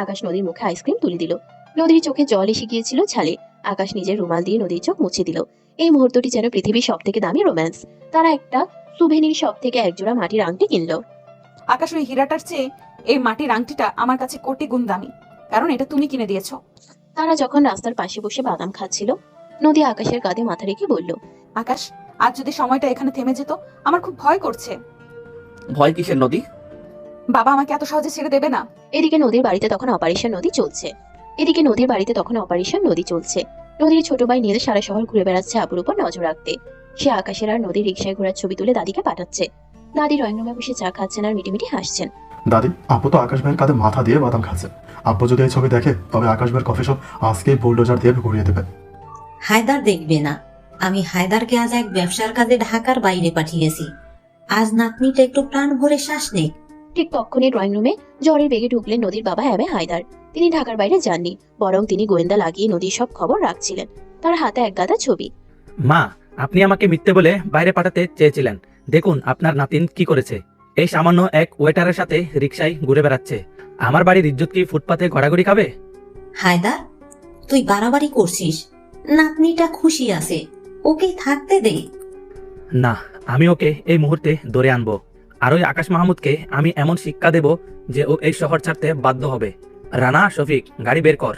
আকাশ নদীর মুখে আইসক্রিম তুলে দিল। নদীর চোখে জল এসে গিয়েছিল ছালে। আকাশ নিজের রুমাল দিয়ে নদীর চোখ মুছে দিল। এই মুহূর্তটি যেন পৃথিবীর সব থেকে দামি রোম্যান্স। তারা একটা সুভেনির শপ থেকে একজোড়া মাটির আংটি কিনলো। আকাশ, ওই হীরাটার চেয়ে এই মাটির আংটিটা আমার কাছে কোটি গুণ দামি, কারণ এটা তুমি কিনে দিয়েছো। তারা যখন রাস্তার পাশে বসে বাদাম খাচ্ছিল, নদী আকাশের কাঁধে মাথা রেখে বলল, আকাশ, আজ যদি সময়টা এখানে থেমে যেত, আমার খুব ভয় করছে। ভয় কিসের নদী? বাবা আমাকে এত সহজে ছেড়ে দেবে না। এদিকে নদীর বাড়িতে তখন অপারেশন নদী চলছে। নদীর ছোট ভাই নীল সারা শহর ঘুরে বেড়াচ্ছে আপুর উপর নজর রাখতে। সে আকাশের আর নদীর রিক্সায় ঘোরার ছবি তুলে দাদিকে পাঠাচ্ছে। দাদি ড্রয়িং রুমে বসে চা খাচ্ছেন আর মিটিমিটি হাসছেন। দাদি, আপু তো আকাশ ভাইয়ের কাঁধে মাথা দিয়ে বাদাম খাচ্ছে। আব্বু যদি এই ছবি দেখে, তবে আকাশ ভাইয়ের কফি শপ আজকেই বুলডোজার দিয়ে ঘুরিয়ে দেবে। হায়দার দেখবে না। আমি হায়দারকে আজ এক ব্যবসার কাজে ঢাকার বাইরে পাঠিয়েছি। আজ নাতনিটা একটু প্রাণ ভরে শ্বাস নেই। ঠিক তখনই ড্রয়িং রুমে জ্বরের বেগে ঢুকলেন নদীর বাবা এম এ হায়দার। তিনি ঢাকার বাইরে যাননি, বরং তিনি গোয়েন্দা লাগিয়ে নদীর সব খবর রাখছিলেন। তার হাতে এক গাদা ছবি। মা, আপনি আমাকে মিথ্যে বলে বাইরে পাঠাতে চেয়েছিলেন। দেখুন আপনার নাতিন কি করেছে। এই সামান্য এক ওয়েটারের সাথে রিক্সায় ঘুরে বেড়াচ্ছে। আমার বাড়ির ইজ্জত কি ফুটপাতে ঘোরাঘুরি খাবে? হায়দার, তুই বাড়াবাড়ি করছিস। নাতনিটা খুশি আছে, ওকে থাকতে দে। না, আমি ওকে এই মুহূর্তে ধরে আনবো। আর ওই আকাশ মাহমুদকে আমি এমন শিক্ষা দেব যে ও এই শহর ছাড়তে বাধ্য হবে। রানা, শফিক, গাড়ি বের কর,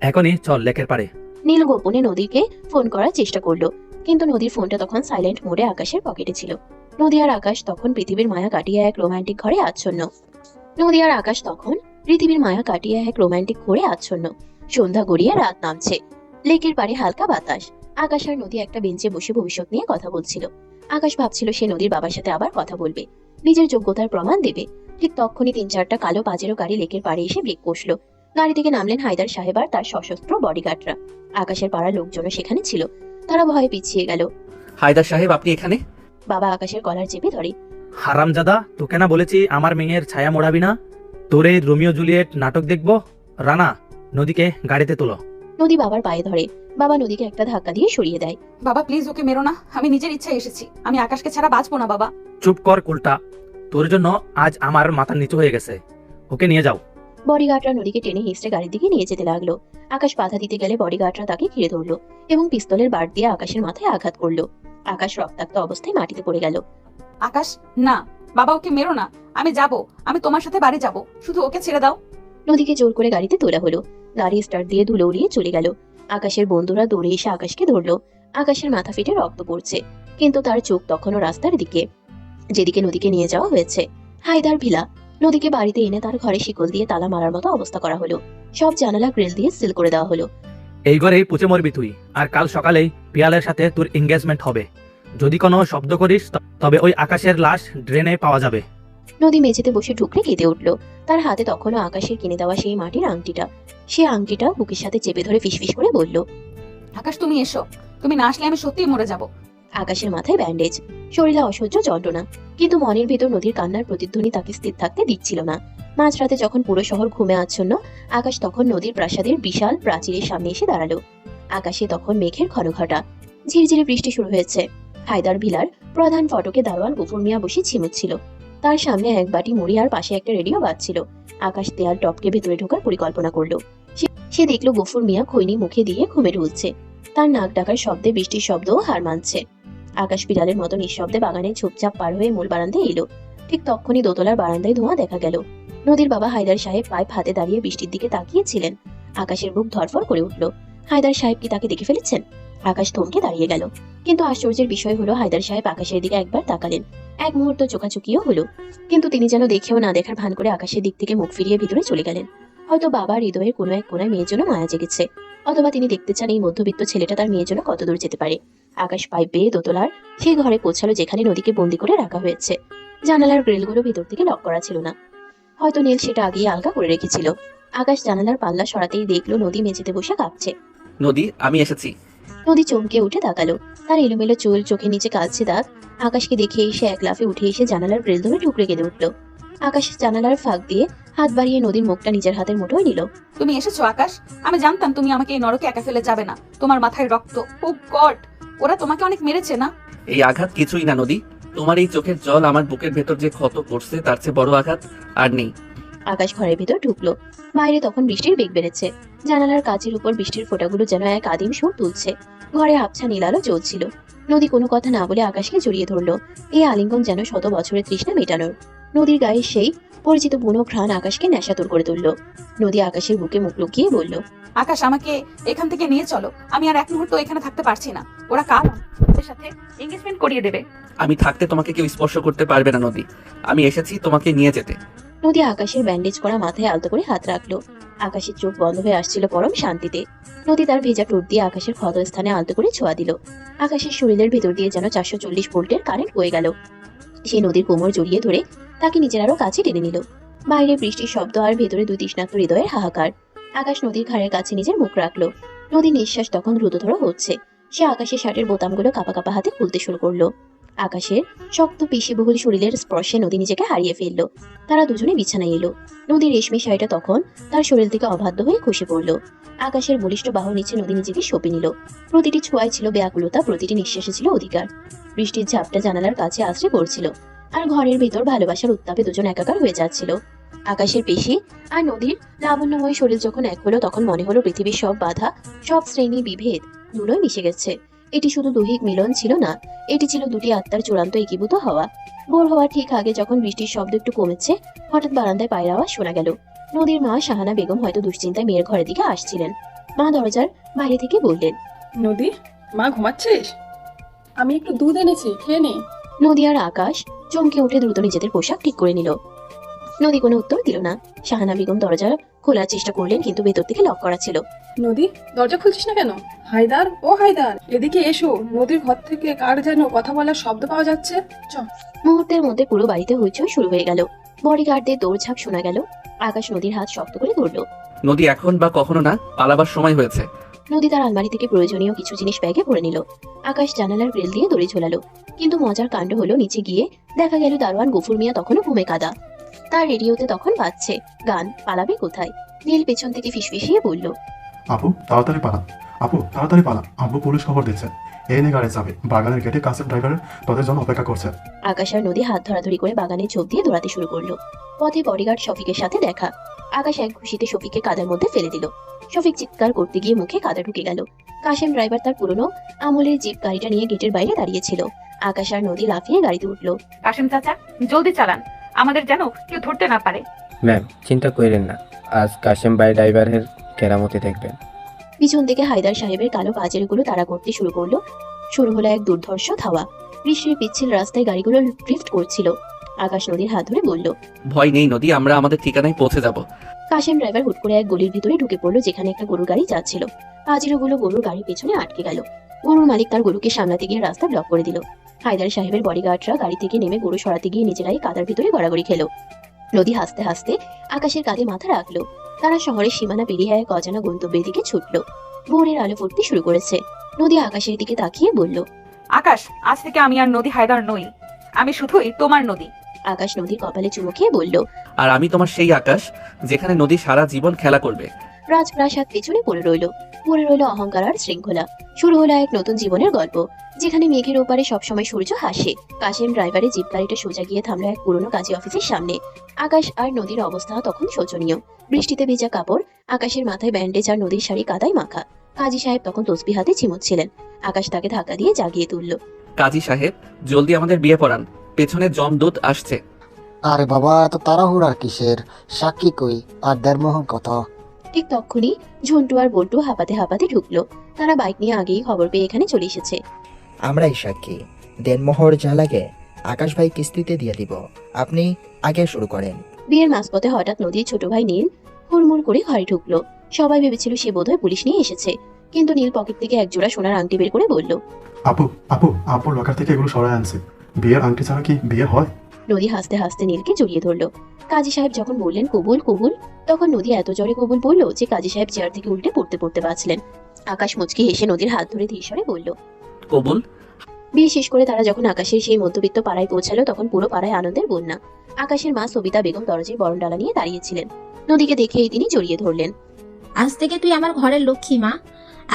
এখনই চল লেকের পাড়ে। নীল গোপনে নদীকে ফোন করার চেষ্টা করলো, কিন্তু নদীর ফোনটা তখন সাইলেন্ট মোডে আকাশের পকেটে ছিল। নদী আর আকাশ তখন পৃথিবীর মায়া কাটিয়ে এক রোমান্টিক ঘরে আচ্ছন্ন। সন্ধ্যা গড়িয়ে রাত নামছে। লেকের পাড়ে হালকা বাতাস। আকাশ আর নদী একটা বেঞ্চে বসে ভবিষ্যৎ নিয়ে কথা বলছিল। আকাশ ভাবছিল সে নদীর বাবার সাথে আবার কথা বলবে, নিজের যোগ্যতার প্রমাণ দেবে। ঠিক তখনই 3-4টা কালো পাজেরো গাড়ি লেকের পাড়ে এসে ব্রেক কষল। গাড়ি থেকে নামলেন হায়দার সাহেব আর তার সশস্ত্র বডিগার্ডরা। আকাশের পাড়ার লোকজনও সেখানে ছিল। তারা ভয়ে পিছিয়ে গেল। হায়দার সাহেব, আপনি এখানে? বাবা আকাশের কলার চেপে ধরে, হারামজাদা, তোকে না বলেছি আমার মেয়ের ছায়া মোড়াবি না? তোর এই রোমিও জুলিয়েট নাটক দেখবো? রানা, নদীকে গাড়িতে তোলো। নদী বাবার পায়ে ধরে। বাবা নদীকে একটা ধাক্কা দিয়ে সরিয়ে দেয়। বাবা প্লিজ ওকে মেরো না, আমি নিজের ইচ্ছায় এসেছি, আমি আকাশকে ছাড়া বাঁচবো না বাবা। চুপ কর কুলটা, তোর জন্য আজ আমার মাথা নিচু হয়ে গেছে, ওকে নিয়ে যাও। বডিগার্ডরা নদীকে টেনে হিঁচড়ে গাড়ির দিকে নিয়ে যেতে লাগলো। আকাশ বাধা দিতে গেলে বডিগার্ডরা তাকে ঘিরে ধরলো এবং পিস্তলের বাট দিয়ে আকাশের মাথায় আঘাত করলো। আকাশ রক্তাক্ত অবস্থায় মাটিতে পড়ে গেল। আকাশ না, বাবা ওকে মেরো না, আমি যাব, আমি তোমার সাথে বাড়ি যাব, শুধু ওকে ছেড়ে দাও। নদীকে জোর করে গাড়িতে তোলা হলো। গাড়ি স্টার্ট দিয়ে ধুলো উড়িয়ে চলে গেল। আকাশের বন্ধুরা দৌড়ে এসে আকাশকে ধরলো। আকাশের মাথা ফেটে রক্ত পড়ছে, কিন্তু তার চোখ তখনও রাস্তার দিকে, যেদিকে নদীকে নিয়ে যাওয়া হয়েছে। হায়দার ভিলা। নদীকে বাড়িতে এনে তার ঘরে শিকল দিয়ে তালা মারার মতো অবস্থা করা হলো। সব জানালা গ্রিল দিয়ে সিল করে দেওয়া হলো। এই ঘরেই পুচে মরবি তুই, আর কাল সকালেই পিয়ালের সাথে তোর এঙ্গেজমেন্ট হবে। যদি কোনো শব্দ করিস তবে ওই আকাশের লাশ ড্রেনে পাওয়া যাবে। নদী মেঝেতে বসে ঠুকরে কেঁদে উঠলো। তার হাতে তখনও আকাশের কিনে দেওয়া সেই মাটির আংটিটা। সে আংটিটা বুকের সাথে চেপে ধরে ফিসফিস করে বলল, আকাশ তুমি এসো, তুমি না আসলে আমি সত্যিই মরে যাব। আকাশের মাথায় ব্যান্ডেজ, শরীরে অসহ্য যন্ত্রণা, কিন্তু মনের ভিতর নদীর কান্নার প্রতিধ্বনি তাকে স্থির থাকতে দিচ্ছিল না। মাঝরাতে যখন পুরো শহর ঘুমে আচ্ছন্ন, আকাশ তখন নদীর প্রাসাদের বিশাল প্রাচীরের সামনে এসে দাঁড়ালো। আকাশে তখন মেঘের ঘনঘটা, ঝিরঝিরে বৃষ্টি শুরু হয়েছে। হায়দার ভিলার প্রধান ফটকে দারোয়ান গফুর মিয়া বসে ঝিমুচ্ছিল। তার সামনে এক বাটি মুড়ি আর পাশে একটা রেডিও বাজছিল। আকাশ দেয়াল টপকে ভেতরে ঢোকার পরিকল্পনা করলো। সে দেখলো গফুর মিয়া খৈনি মুখে দিয়ে ঘুমে ঢুলছে। তার নাক ডাকার শব্দে বৃষ্টির শব্দও হার মানছে। আকাশ বিড়ালের মতো নিঃশব্দে বাগানে ঝুপঝাপ পার হয়ে মূল বারান্দায় এলো। ঠিক তখনই দোতলার বারান্দায় ধোঁয়া দেখা গেল। নদীর বাবা হায়দার সাহেব পাইপ হাতে দাঁড়িয়ে বৃষ্টির দিকে তাকিয়েছিলেন। আকাশের বুক ধরফর করে উঠল। হায়দার সাহেব কি তাকে দেখে ফেলেছেন? আকাশ থমকে দাঁড়িয়ে গেল। কিন্তু আশ্চর্যের বিষয় হলো হায়দার সাহেব আকাশের দিকে একবার তাকালেন। এক মুহূর্ত চোখাচুকিও হলো, কিন্তু তিনি যেন দেখেও না দেখার ভান করে আকাশের দিক থেকে মুখ ফিরিয়ে ভিতরে চলে গেলেন। হয়তো বাবার হৃদয়ের কোনো এক কোনায় মেয়ের জন্য মায়া জেগেছে, অথবা তিনি দেখতে চান এই মধ্যবিত্ত ছেলেটা তার মেয়ের জন্য কত দূর যেতে পারে। আকাশ পাইপ বেয়ে দোতলার সেই ঘরে পৌঁছালো যেখানে নদীকে বন্দি করে রাখা হয়েছে। জানালার গ্রিলগুলো ভিতর থেকে লক করা ছিল না, হয়তো নীল সেটা আগেই আলগা করে রেখেছিল। আকাশ জানালার পাল্লা সরাতেই দেখলো নদী মেঝেতে বসে কাঁপছে। নদী, আমি এসেছি। নদী চমকে উঠে তাকালো। তার এলোমেলো চুল, চোখের নিচে কালছে দাগ। আকাশকে দেখে এসে এক লাফে উঠে এসে জানালার গ্রিল ধরে ঠুকরে কেঁদে উঠলো। আকাশ জানালার ফাঁক দিয়ে হাত বাড়িয়ে নদীর মুখটা নিজের হাতের মুঠোয় নিল। তুমি এসেছো আকাশ, আমি জানতাম তুমি আমাকে এই নরকে একা ফেলে যাবে না। তোমার মাথায় রক্ত, ও গড, ওরা তোমাকে অনেক মেরেছে না? এই আঘাত কিছুই না নদী, তোমার এই চোখের জল আমার বুকের ভেতর যে ক্ষত করছে তার চেয়ে বড় আঘাত আর নেই। আকাশ ঘরের ভিতর ঢুকলো। বাইরে তখন বৃষ্টির বেগ বেড়েছে। জানালার কাচের উপর বৃষ্টির ফোঁটাগুলো যেন এক আদিম সুর তুলছে। ঘরে আবছা নীল আলো জ্বলছিল। নদী কোনো কথা না বলে আকাশকে জড়িয়ে ধরলো। এই আলিঙ্গন যেন শত বছরের তৃষ্ণা মেটানোর। নদীর গায়ে সেই পরিচিত বুনো ঘ্রাণ আকাশকে নেশাতুর করে তুললো। নদী আকাশের বুকে মুখ লুকিয়ে বলল, আকাশ আমাকে এখান থেকে নিয়ে চলো, আমি আর এক মুহূর্ত এখানে থাকতে পারছি না। ওরা কাল আমাদের সাথে এনগেজমেন্ট করিয়ে দেবে। আমি থাকতে তোমাকে কেউ স্পর্শ করতে পারবে না নদী, আমি এসেছি তোমাকে নিয়ে যেতে। নদী আকাশের ব্যান্ডেজ করা মাথায় আলতো করে হাত রাখলো। আকাশের চোখ বন্ধ হয়ে আসছিল পরম শান্তিতে। নদী তার ভেজা ঠোঁট দিয়ে আকাশের ক্ষত স্থানে আলতো করে ছোঁয়া দিল। আকাশের শরীরের ভেতর দিয়ে যেন 440 ভোল্টের কারেন্ট বয়ে গেল। সে নদীর কোমর জড়িয়ে ধরে তাকে নিজের আরো কাছে টেনে নিল। বাইরে বৃষ্টির শব্দ আর ভেতরে দুই তৃষ্ণার্ত হৃদয়ের হাহাকার। আকাশ নদীর ঘাড়ের কাছে নিজের মুখ রাখলো। নদীর নিঃশ্বাস তখন দ্রুততর হচ্ছে। সে আকাশের শার্টের বোতামগুলো কাঁপা কাঁপা হাতে খুলতে শুরু করলো। আকাশের শক্ত পেশিবহুল শরীরের স্পর্শে নদী নিজেকে হারিয়ে ফেললো। তারা দুজনে বিছানায় এলো। নদীর রেশমি শাড়িটা তখন তার শরীর থেকে অবাধ্য হয়ে খসে পড়লো। আকাশের বলিষ্ঠ বাহু নিচে নদী নিজেকে সঁপে নিল। প্রতিটি ছোঁয়ায় ছিল ব্যাকুলতা, প্রতিটি নিঃশ্বাসে ছিল অধিকার। বৃষ্টির ঝাপটা জানালার কাছে আশ্রে পড়ছিল, আর ঘরের ভেতর ভালোবাসার উত্তাপে দুজন একাকার হয়ে যাচ্ছিল। আকাশের পেশি আর নদীর লাবণ্যময় শরীর যখন এক হলো, তখন মনে হলো পৃথিবীর সব বাধা, সব শ্রেণী বিভেদ ধুলোয় মিশে গেছে। এটি শুধু দৈহিক মিলন ছিল না, এটি ছিল দুটি আত্মার চূড়ান্ত একীভূত হওয়া। ভোর হওয়ার ঠিক আগে যখন বৃষ্টির শব্দ একটু কমেছে, হঠাৎ বারান্দায় পায়ের আওয়াজ শোনা গেল। নদীর মা শাহানা বেগম হয়তো দুশ্চিন্তায় মেয়ের ঘরের দিকে আসছিলেন। মা দরজার বাইরে থেকে বললেন, নদী, মা ঘুমাচ্ছিস? আমি একটু দুধ এনেছি, খেয়ে নে। নদী আর আকাশ চমকে উঠে দ্রুত নিজেদের পোশাক ঠিক করে নিল। নদী কোনো উত্তর দিল না। শাহানা বেগম দরজা খোলার চেষ্টা করলেন, কিন্তু ভেতর থেকে লক করা ছিল। নদী, দরজা খুলছিস না কেন? হায়দার, ও হায়দার, এদিকে এসো। নদীর ঘর থেকে কার যেন কথা বলার শব্দ পাওয়া যাচ্ছে। মুহূর্তের মধ্যে পুরো বাড়িতে হইচই শুরু হয়ে গেল। বডিগার্ডদের দৌড়ঝাঁপ শোনা গেল। আকাশ নদীর হাত শক্ত করে ধরল। নদী, এখন বা কখনো না, পালাবার সময় হয়েছে। নদী তার আলমারি থেকে প্রয়োজনীয় কিছু জিনিস ব্যাগে ভরে নিল। আকাশ জানালার গ্রিল দিয়ে দড়ি ঝোলালো। কিন্তু মজার কাণ্ড হলো, নিচে গিয়ে দেখা গেল দারোয়ান গফুর মিয়া তখনও ঘুমে কাদা। তার রেডিওতে তখন বাজছে গান, পালাবে কোথায়। নীল পেছন থেকে ফিসফিসিয়ে বলল, আপু তাড়াতাড়ি পালা, আপু তাড়াতাড়ি পালা, আব্বু পুলিশ খবর দিচ্ছে। এই নে গাড়ি যাবে, বাগানের গেটে কাসেম ড্রাইভার তোদের জন্য অপেক্ষা করছে। আকাশ আর নদী হাত ধরাধরি করে বাগানে ঝোপ দিয়ে দৌড়াতে শুরু করলো। পথে বডিগার্ড শফিকের সাথে দেখা। আকাশ এক ঘুষিতে শফিককে কাদার মধ্যে ফেলে দিল। শফিক চিৎকার করতে গিয়ে মুখে কাদা ঢুকে গেল। কাশেম ড্রাইভার তার পুরনো আমলের জিপ গাড়িটা নিয়ে গেটের বাইরে দাঁড়িয়েছিল। আকাশ আর নদী লাফিয়ে গাড়িতে উঠলো। কাশেম চাচা জলদি চালান, আমাদের যেন কেউ ধরতে না পারে। ম্যাম চিন্তা করেন না, আজ কাশেম ভাই ড্রাইভারের কেরামতি দেখবেন। পিছন থেকে হায়দার সাহেবের কালো পাজেরগুলো তাড়া করতে শুরু করলো। শুরু হলো এক দুর্ধর্ষ ধাওয়া। বৃষ্টির পিচ্ছিল রাস্তায় গাড়িগুলো ড্রিফট করছিল। আকাশ নদীর হাত ধরে বলল, ভয় নেই নদী, আমরা আমাদের ঠিকানায় পৌঁছে যাব। কাশেম ড্রাইভার হুট করে এক গলির ভিতরে ঢুকে পড়লো, যেখানে একটা গরুর গাড়ি যাচ্ছিল। পাজেরোগুলো গরুর গাড়ির পেছনে আটকে গেল। গরুর মালিক তার গরুকে সামলাতে গিয়ে রাস্তা ব্লক করে দিল। হায়দার সাহেবের বডিগার্ডরা গাড়ি থেকে নেমে গরু সরাতে গিয়ে নিজেরাই কাদার ভিতরে গড়াগড়ি খেলো। নদী হাসতে হাসতে আকাশের কাঁধে মাথা রাখলো। তারা শহরের সীমানা পেরিয়ে এক অজানা গন্তব্যের দিকে ছুটলো। ভোরের আলো ফুটতে শুরু করেছে। নদী আকাশের দিকে তাকিয়ে বলল, আকাশ, আজ থেকে আমি আর নদী হায়দার নই, আমি শুধুই তোমার নদী। আকাশ নদীর কপালে চুমু খেয়ে বলল, আর আমি তোমার সেই আকাশ যেখানে নদী সারা জীবন খেলা করবে। রাজপ্রাসাদ পেছনে পড়ে রইল অহংকার আর শৃঙ্খলা। শুরু হলো এক নতুন জীবনের গল্প, যেখানে মেঘের ওপারে সবসময় সূর্য হাসে। কাশেম ড্রাইভারের জিপ গাড়িটা সোজা গিয়ে থামলো এক পুরনো কাজী অফিসের সামনে। আকাশ আর নদীর অবস্থা তখন শোচনীয়। বৃষ্টিতে ভেজা কাপড়, আকাশের মাথায় ব্যান্ডেজ আর নদীর শাড়ি কাদায় মাখা। কাজী সাহেব তখন তসবি হাতে ঝিমুচ্ছিলেন। আকাশ তাকে ধাক্কা দিয়ে জাগিয়ে তুলল। কাজী সাহেব, জলদি আমাদের বিয়ে পড়ান, পেছনে জমদূত আসছে। আরে বাবা, এত তাড়াহুড়া কিসের? সাক্ষী কই আর দেড়মোহন কত? ঠিক তখনই ঝন্টু আর বল্টু হাঁপাতে হাঁপাতে ঢুকলো। তারা বাইক নিয়ে আগেই খবর পেয়ে এখানে চলে এসেছে। আমরাই সাক্ষী। দেনমোহর যা লাগে আকাশ ভাই কিস্তিতে দিয়ে দিব, আপনি আগে শুরু করেন। বিয়ের মাঝপথে হঠাৎ নদীর ছোট ভাই নীল হুড়মুড় করে ঘরে ঢুকলো। সবাই ভেবেছিল সে বোধহয় পুলিশ নিয়ে এসেছে, কিন্তু নীল পকেট থেকে এক জোড়া সোনার আংটি বের করে বলল, আপু আপু আপুর লকার থেকে এগুলো সরাই আনছে, বিয়ের আংটি ছাড়া কি বিয়ে হয়? নদী হাসতে হাসতে নীলকে জড়িয়ে ধরলো। কাজী সাহেব যখন বললেন কবুল কবুল, তখন নদী এত জোরে কবুল বললো যে কাজী সাহেব চেয়ার থেকে উল্টে পড়তে পড়তে বাঁচলেন। আকাশ মুচকি হেসে নদীর হাত ধরে ধীরে বলল, কবুল। বিয়ে শেষ করে তারা যখন আকাশের সেই মধ্যবিত্ত পাড়ায় পৌঁছালো, তখন পুরো পাড়ায় আনন্দের বন্যা। আকাশের মা সবিতা বেগম দরজায় বরণডালা নিয়ে দাঁড়িয়েছিলেন। নদীকে দেখেই তিনি জড়িয়ে ধরলেন। আজ থেকে তুই আমার ঘরের লক্ষ্মী মা।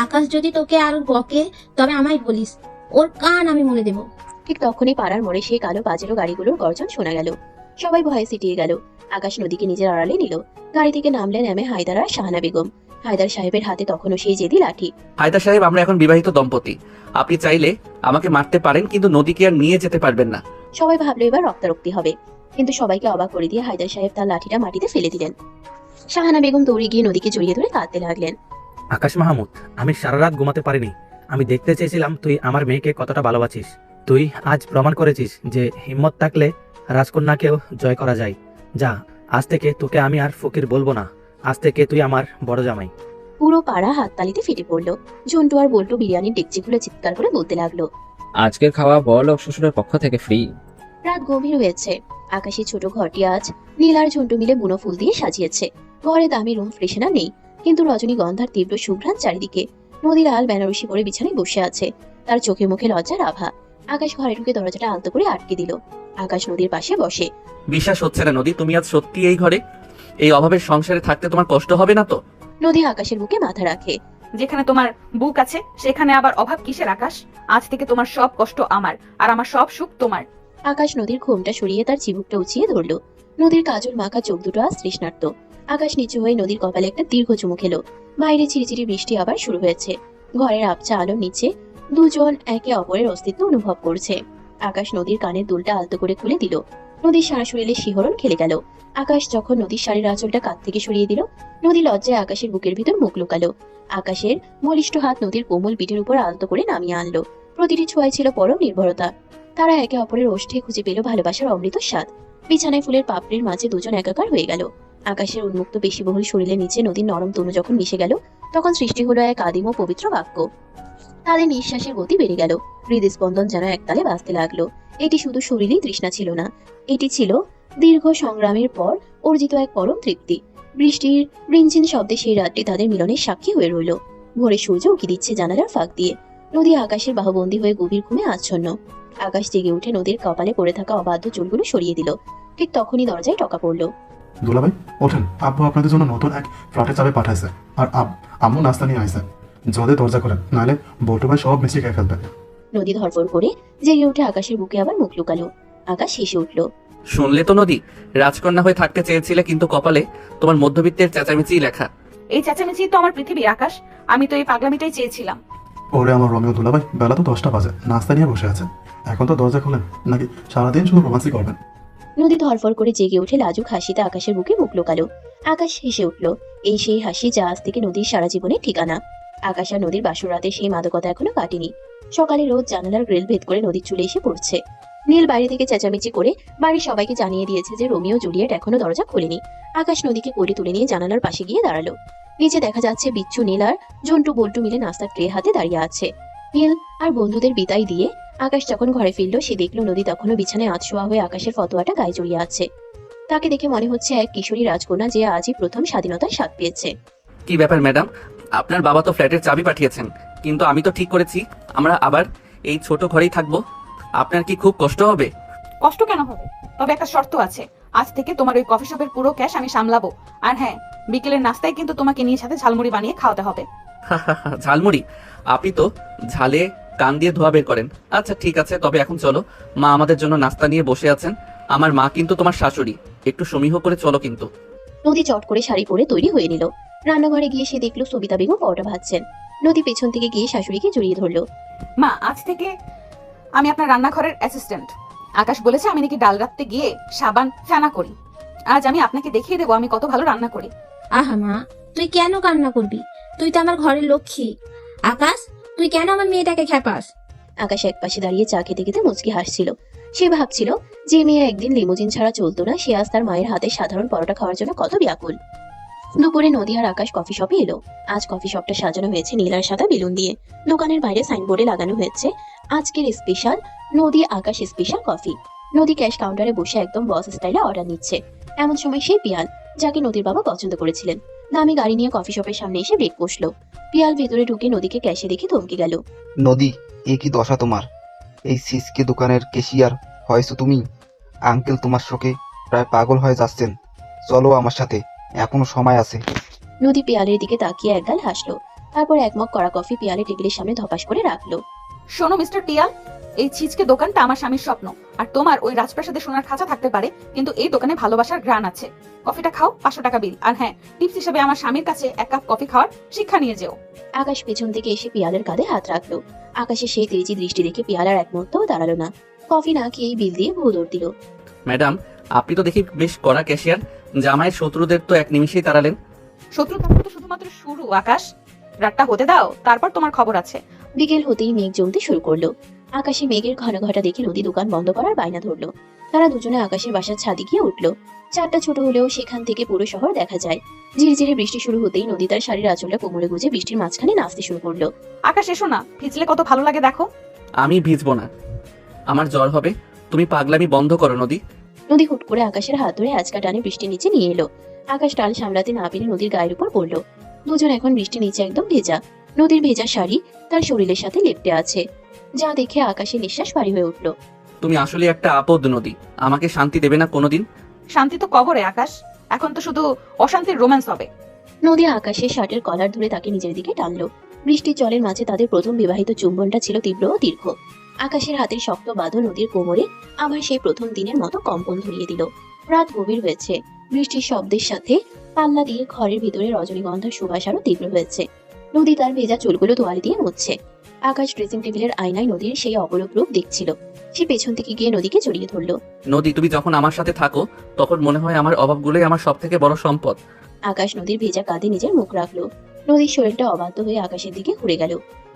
আকাশ যদি তোকে আর বকে তবে আমায় বলিস, ওর কান আমি মুড়ে দেব। ঠিক তখনই পাড়ার মোড়ে সেই কালো পাজেরো গাড়িগুলোর গর্জন শোনা গেল। সবাই ভয়ে সিটিয়ে গেল। আকাশ নদীকে নিজের আড়ালে নিল। গাড়ি থেকে নামলেন এমএ হায়দার আর শাহানা বেগম। হায়দার সাহেবের হাতে তখনও সেই জেদি লাঠি। হায়দার সাহেব, আমরা এখন বিবাহিত দম্পতি, আপনি চাইলে আমাকে মারতে পারেন, কিন্তু নদীকে আর নিয়ে যেতে পারবেন না। সবাই ভাবলো এবার রক্তারক্তি হবে, কিন্তু সবাইকে অবাক করে দিয়ে হায়দার সাহেব তার লাঠিটা মাটিতে ফেলে দিলেন। শাহানা বেগম দৌড়ে গিয়ে নদীকে জড়িয়ে ধরে কাঁদতে লাগলেন। আকাশ মাহমুদ, আমি সারা রাত ঘুমাতে পারিনি। আমি দেখতে চেয়েছিলাম তুই আমার মেয়েকে কতটা ভালোবাসিস। তুই আজ প্রমাণ করেছিস যে হিম্মত থাকলে রাজকন্যাকেও জয় করা যায়। যা, আজ থেকে তোকে আমি আর ফকির বলবো না, আজ থেকে তুই আমার বড় জামাই। পুরো পাড়া হাততালিতে ফেটে পড়লো। ঝন্টু আর বল্টু বিরিয়ানির ডেকচি খুলে চিৎকার করে বলতে লাগলো, আজকের খাওয়া বড়লোক শ্বশুরের পক্ষ থেকে ফ্রি। রাত গভীর হয়েছে। আকাশে ছোট ঘরটি আজ নীল আর ঝন্টু মিলে বুনো ফুল দিয়ে সাজিয়েছে। ঘরে দামি রুম ফ্রেশনার নেই, কিন্তু রজনীগন্ধার তীব্র সুঘ্রাণ চারিদিকে। নদী লাল বেনারসি পরে বিছানায় বসে আছে, তার চোখে মুখে লজ্জার আভা। আকাশ ঘরে ঢুকে দরজাটা আলতো করে আটকে দিল। আকাশ নদীর পাশে বসে। বিশ্বাস হচ্ছে না নদী, তুমি আজ সত্যি এই ঘরে? এই অভাবের সংসারে থাকতে তোমার কষ্ট হবে না তো? নদী আকাশের বুকে মাথা রাখে। যেখানে তোমার বুক আছে সেখানে আবার অভাব কিসের আকাশ? আজ থেকে তোমার সব কষ্ট আমার, আর আমার সব সুখ তোমার। আকাশ নদীর ঘোমটা সরিয়ে তার চিবুকটা উঁচিয়ে ধরলো। নদীর কাজল মাখা চোখ দুটো আজ তৃষ্ণার্ত। আকাশ নিচু হয়ে নদীর কপালে একটা দীর্ঘ চুমু খেলো। বাইরে চিরিচিরি বৃষ্টি আবার শুরু হয়েছে। ঘরের আবছা আলোর নিচে দুজন একে অপরের অস্তিত্ব অনুভব করছে। আকাশ নদীর কানের দুলটা আলতো করে খুলে দিল। নদীর সারা শরীরে শিহরণ খেলে গেল। আকাশ যখন নদীর শাড়ির আঁচলটা কাঁধ থেকে সরিয়ে দিল, নদী লজ্জায় আকাশের বুকের ভিতর মুখ লুকালো। আকাশের বলিষ্ঠ হাত নদীর কোমল পিঠের উপর আলতো করে নামিয়ে আনলো। প্রতিটি ছোঁয়ায় ছিল পরম নির্ভরতা। তারা একে অপরের ওষ্ঠে খুঁজে পেল ভালোবাসার অমৃত স্বাদ। বিছানায় ফুলের পাপড়ির মাঝে দুজন একাকার হয়ে গেল। আকাশের উন্মুক্ত পেশিবহুল শরীরের নিচে নদীর নরম তনু যখন মিশে গেল, তখন সৃষ্টি হলো এক আদিম ও পবিত্র বাক্য। তাদের নিঃশ্বাসের গতি বেড়ে গেল। হৃদস্পন্দন যেন একতালে বাজতে লাগলো। এটি শুধু শরীরই তৃষ্ণা ছিল না, এটি ছিল দীর্ঘ সংগ্রামের পর অর্জিত এক পরম তৃপ্তি। বৃষ্টির রিনঝিন শব্দে সেই রাতটি তাদের মিলনের সাক্ষী হয়ে রইল। ভোরে সূর্য উঁকি দিচ্ছে জানালার ফাঁক দিয়ে। নদী আকাশের বাহুবন্দী হয়ে গভীর ঘুমে আচ্ছন্ন। আকাশ জেগে উঠে নদীর কপালে পড়ে থাকা অবাধ্য চুলগুলো সরিয়ে দিল। ঠিক তখনই দরজায় টকা পড়ল। দুলাভাই ওঠেন, আব্বু আপনাদের জন্য নতুন এক ফ্ল্যাটের চাবি পাঠাইছে। আর আম্মু নাস্তা নিয়ে আইছে। জলদি দরজা করেন, নাহলে বল্টু ভাই সব মিশিয়ে খেয়ে ফেলবে। নদী ধরফর করে জেগে উঠে আকাশের বুকে আবার মুখ লুকালো। আকাশ হেসে উঠল। শুনলে তো নদী, রাজকন্যা হয়ে থাকতে চেয়েছিলে, কিন্তু কপালে তোমার মধ্যবিত্তের চেঁচামেচি লেখা। এই চেঁচামেচি তো আমার পৃথিবী আকাশ, আমি তো এই পাগলামিটাই চেয়েছিলাম। ওরে আমার রোমিও দুলাভাই, বেলা তো 10টা বাজে, নাস্তা নিয়ে বসে আছেন। এখন তো দরজা খোলেন, নাকি সারাদিন শুধু রোমান্সই করবেন? নদী ধরফর করে জেগে উঠে লাজুক হাসিতে আকাশের বুকে মুখ লুকালো। আকাশ হেসে উঠল। এই সেই হাসি যা আজ থেকে নদীর সারা জীবনের ঠিকানা। আকাশ আর নদীর বাসর রাতে সেই মাদকতা এখনো কাটেনি। সকালে রোদ জানালার গ্রিল ভেদ করে নদীর চুলে এসে পড়ছে। নীল বাইরে থেকে চেঁচামেচি করে বাড়ির সবাইকে জানিয়ে দিয়েছে যে রোমিও জুলিয়েট এখনো দরজা খোলেনি। আকাশ নদীকে কোলে তুলে নিয়ে জানালার পাশে গিয়ে দাঁড়ালো। নিচে দেখা যাচ্ছে বিচ্ছু, নীল আর জন্টু বল্টু মিলে নাস্তার ট্রে হাতে দাঁড়িয়ে আছে। নীল আর বন্ধুদের বিদায় দিয়ে আকাশ যখন ঘরে ফিরল, সে দেখলো নদী তখনও বিছানায় আধশোয়া হয়ে আকাশের ফতোয়াটা গায়ে জড়িয়ে আছে। তাকে দেখে মনে হচ্ছে এক কিশোরী রাজকন্যা যে আজই প্রথম স্বাধীনতার স্বাদ পেয়েছে। কি ব্যাপার ম্যাডাম, আপনার বাবা তো ফ্ল্যাটের চাবি পাঠিয়েছেন, কিন্তু আমি তো ঠিক করেছি আমরা আবার এই ছোট ঘরেই থাকবো। আপনার কি খুব কষ্ট হবে? কষ্ট কেন হবে? তবে একটা শর্ত আছে, আজ থেকে তোমার ওই কফি শপের পুরো ক্যাশ আমি সামলাবো। আর হ্যাঁ, বিকেলের নাস্তায় কিন্তু তোমাকে নিয়ে সাথে ঝালমুড়ি বানিয়ে খাওয়াতে হবে। ঝালমুড়ি? আপনি তো ঝালে কান দিয়ে ধোয়া বের করেন। আচ্ছা ঠিক আছে, তবে এখন চলো, মা আমাদের জন্য নাস্তা নিয়ে বসে আছেন। আমার মা কিন্তু তোমার শাশুড়ি, একটু সমীহ করে চলো কিন্তু। নদী চট করে শাড়ি পরে তৈরি হয়ে নিল। রান্নাঘরে গিয়ে সে দেখলো সবিতা বেগম পরোটা ভাজছেন। নদী পেছন থেকে গিয়ে শাশুড়িকে জড়িয়ে ধরলো। মা, আজ থেকে আমি আপনার রান্নাঘরের অ্যাসিস্ট্যান্ট। আকাশ বলেছে আমি নাকি ডাল রাখতে গিয়ে সাবান ফেনা করি। আজ আমি আপনাকে দেখিয়ে দেবো আমি কত ভালো রান্না করি। আহা মা, তুই কেন কান্না করবি? তুই তো আমার ঘরের লক্ষ্মী। আকাশ, তুই কেন আমার মেয়েটাকে খেপাস? আকাশ একপাশে দাঁড়িয়ে চা খেতে খেতে মুচকি হাসছিল। সে ভাবছিল যে মেয়ে একদিন লিমুজিন ছাড়া চলতো না, সে আজ তার মায়ের হাতে সাধারণ পরোটা খাওয়ার জন্য কত ব্যাকুল। দুপুরে নদী আর আকাশ কফি শপে এলো। আজ কফি শপটা সাজানো হয়েছে নীল আর সাদা বেলুন দিয়ে। দোকানের বাইরে সাইনবোর্ডে লাগানো হয়েছে আজকের স্পেশাল নদী আকাশ স্পেশাল কফি। নদী ক্যাশ কাউন্টারে বসে একদম বস স্টাইলে অর্ডার নিচ্ছে। এমন সময় সেই পিয়াল, যাকে নদীর বাবা পছন্দ করেছিলেন, দামি গাড়ি নিয়ে কফি শপের সামনে এসে ব্রেক বসলো। পিয়াল ভেতরে ঢুকে নদীকে ক্যাশে দেখে থমকে গেল। নদী, এ কি দশা তোমার? এই সিসকে দোকানের ক্যাশিয়ার হয়েছো তুমি? আঙ্কেল তোমার শোকে প্রায় পাগল হয়ে যাচ্ছেন। চলো আমার সাথে, এখনো সময় আছে। নদী পিয়ালের দিকে তাকিয়ে একগাল হাসলো। তারপর এক মগ কড়া কফি পিয়ালের টেবিলের সামনে ধপাস করে রাখলো। শোনো মিস্টার পিয়াল, এই ছিচকে দোকানটা আমার স্বামীর স্বপ্ন। আর তোমার ওই রাজপ্রাসাদে সোনার খাঁচা থাকতে পারে, কিন্তু এই দোকানে ভালোবাসার গ্রান আছে। কফিটা খাও, 500 টাকা বিল। আর হ্যাঁ, টিপস হিসেবে আমার স্বামীর কাছে 1 কাপ কফি খাওয়ার শিক্ষা নিয়ে যেও। আকাশ পেছন থেকে এসে পিয়ালের কাঁধে হাত রাখলো। আকাশের সেই তেজি দৃষ্টি দেখে পিয়াল আর এক মুহূর্তও দাঁড়ালো না। কফি না খেয়ে বিল দিয়ে ভুদর দিল। ম্যাডাম, আপনি তো দেখি বেশ কড়া ক্যাশিয়ার। জামাইয়ের শত্রুদের তো এক নিমিষেই তাড়ালেন। শত্রু তো শুধুমাত্র শুরু আকাশ, রাতটা হতে দাও, তারপর তোমার খবর আছে। বিকেল হতেই মেঘ জমতে শুরু করলো। আকাশে মেঘের ঘন ঘটা দেখে নদী দোকান বন্ধ করার বায়না ধরলো। তারা দুজনে আকাশের বাসার ছাদে গিয়ে উঠলো। চারটা ছোট হলেও সেখান থেকে পুরো শহর দেখা যায়। ঝিরিঝিরি বৃষ্টি শুরু হতেই নদী তার শাড়ির আঁচলটা কোমরে গুজে বৃষ্টির মাঝখানে নাচতে শুরু করলো। আকাশ এসো না, ভিজলে কত ভালো লাগে দেখো। আমি ভিজবো না, আমার জ্বর হবে। তুমি পাগলামি বন্ধ করো নদী। নদী হুট করে আকাশের হাত ধরে আজকা টানে বৃষ্টির নিচে নিয়ে এলো। আকাশ টাল সামলাতে না পেরে নদীর গায়ের উপর পড়লো। দুজন এখন বৃষ্টির নিচে একদম ভেজা। নদীর ভেজা শাড়ি তার শরীরের সাথে লেপ্টে আছে, যা দেখে আকাশের নিঃশ্বাস ভারী হয়ে উঠলো। তুমি আসলে একটা আপদ নদী, আমাকে শান্তি দেবে না কোনোদিন। শান্তি তো কবরে আকাশ, এখন তো শুধু অশান্তির রোম্যান্স হবে। নদী আকাশের শার্টের কলার ধরে তাকে নিজের দিকে টানলো। বৃষ্টির জলের মাঝে তাদের প্রথম বিবাহিত চুম্বনটা ছিল তীব্র ও দীর্ঘ। আকাশের হাতের শক্ত বাঁধন নদীর কোমরে আবার সেই প্রথম দিনের মতো কম্পন ধরিয়ে দিল। রাত গভীর হয়েছে। বৃষ্টির শব্দের সাথে পাল্লা দিয়ে ঘরের ভিতরে রজনীগন্ধার সুবাস আরো তীব্র হয়েছে। নদী তার ভেজা চুলগুলো তোয়ালে দিয়ে মুছছে। আকাশ ড্রেসিং টেবিলের আয়নায় নদীর সেই অপরূপ রূপ দেখছিল। সে পেছন থেকে গিয়ে নদীকে জড়িয়ে ধরলো। নদী, তুমি যখন আমার সাথে থাকো তখন মনে হয় আমার অভাবগুলোই আমার সব থেকে বড় সম্পদ। আকাশ নদীর ভেজা কাঁধে নিজের মুখ রাখলো। নদীর শরীরটা অবাধ্য হয়ে আকাশের দিকে ঘুরে গেল।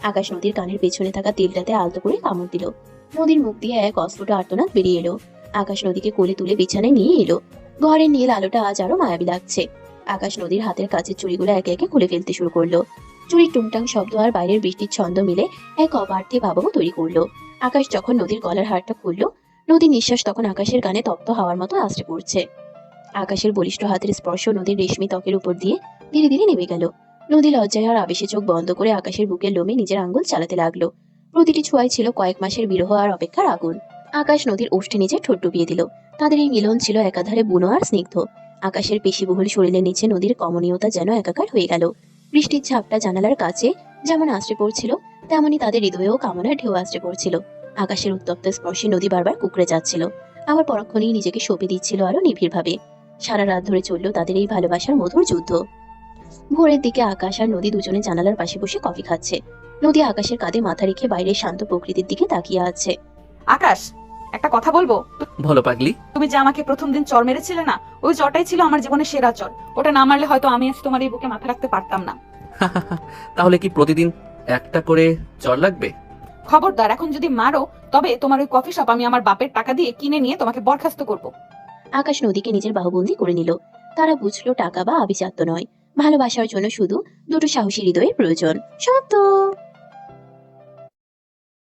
আকাশ নদীর কানের পেছনে থাকা তেলটাতে আলতো করে কামড় দিল। নদীর মুখ দিয়ে এক অস্ফুট আর্তনাদ বেরিয়ে এলো। আকাশ নদীকে কোলে তুলে বিছানায় নিয়ে এলো। ঘরের নীল আলোটা আজ আরো মায়াবী লাগছে। আকাশ নদীর হাতের কাছের চুড়িগুলো একে একে খুলে ফেলতে শুরু করলো। চুরির টুংটাং শব্দ আর বাইরের বৃষ্টির ছন্দ মিলে এক অপার্থিব আবহ তৈরি করলো। আকাশ যখন নদীর গলার হারটা খুললো, নদীর নিঃশ্বাস তখন আকাশের গানে তপ্ত হাওয়ার মতো আশ্রে পড়ছে। আকাশের বলিষ্ঠ হাতের স্পর্শ নদীর রেশমি ত্বকের উপর দিয়ে ধীরে ধীরে নেমে গেল। নদী লজ্জায় আর আবেশে চোখ বন্ধ করে আকাশের বুকের লোমে নিজের আঙ্গুল চালাতে লাগলো। প্রতিটি ছোঁয়ায় ছিল কয়েক মাসের বিরহ আর অপেক্ষার আগুন। আকাশ নদীর ওষ্ঠে নিজের ঠোঁট ডুবিয়ে দিল। তাদের এই মিলন ছিল একাধারে বুনো আর স্নিগ্ধ। আকাশের পেশিবহুল শরীরের নিচে নদীর কমনীয়তা যেন একাকার হয়ে গেল। বৃষ্টির ঝাপটা জানালার কাছে যেমন আশ্রে পড়ছিল, তেমনি তাদের হৃদয়েও কামনার ঢেউ আশ্রে পড়ছিল। আকাশের উত্তপ্ত স্পর্শে নদী বারবার কুকড়ে যাচ্ছিল, আবার পরক্ষণেই নিজেকে সঁপে দিচ্ছিল আরো নিবিড়ভাবে। সারা রাত ধরে চলল তাদের এই ভালোবাসার মধুর যুদ্ধ। ভোরের দিকে আকাশ আর নদী দুজনে জানালার পাশে বসে কফি খাচ্ছে। নদী আকাশের কাঁধে মাথা রেখে বাইরের শান্ত প্রকৃতির দিকে তাকিয়ে আছে। আকাশ, একটা কথা বলবো? বলো পাগলি। তুমি যে আমাকে প্রথম দিন চর মেরেছিলে না, ওই চরটাই ছিল আমার জীবনের সেরা চর। ওটা না মারলে হয়তো আমি আজ তোমার এই বুকে মাথা রাখতে পারতাম না। তাহলে কি প্রতিদিন একটা করে চর লাগবে? খবরদার, এখন যদি মারো তবে তোমার ওই কফি শপ আমি আমার বাপের টাকা দিয়ে কিনে নিয়ে তোমাকে বরখাস্ত করব। আকাশ নদীকে নিজের বাহুবন্দি করে নিল। তারা বুঝলো টাকা বা আভিজাত্য নয়, ভালোবাসার জন্য শুধু দুটো সাহসী হৃদয়ের প্রয়োজন। সত্য।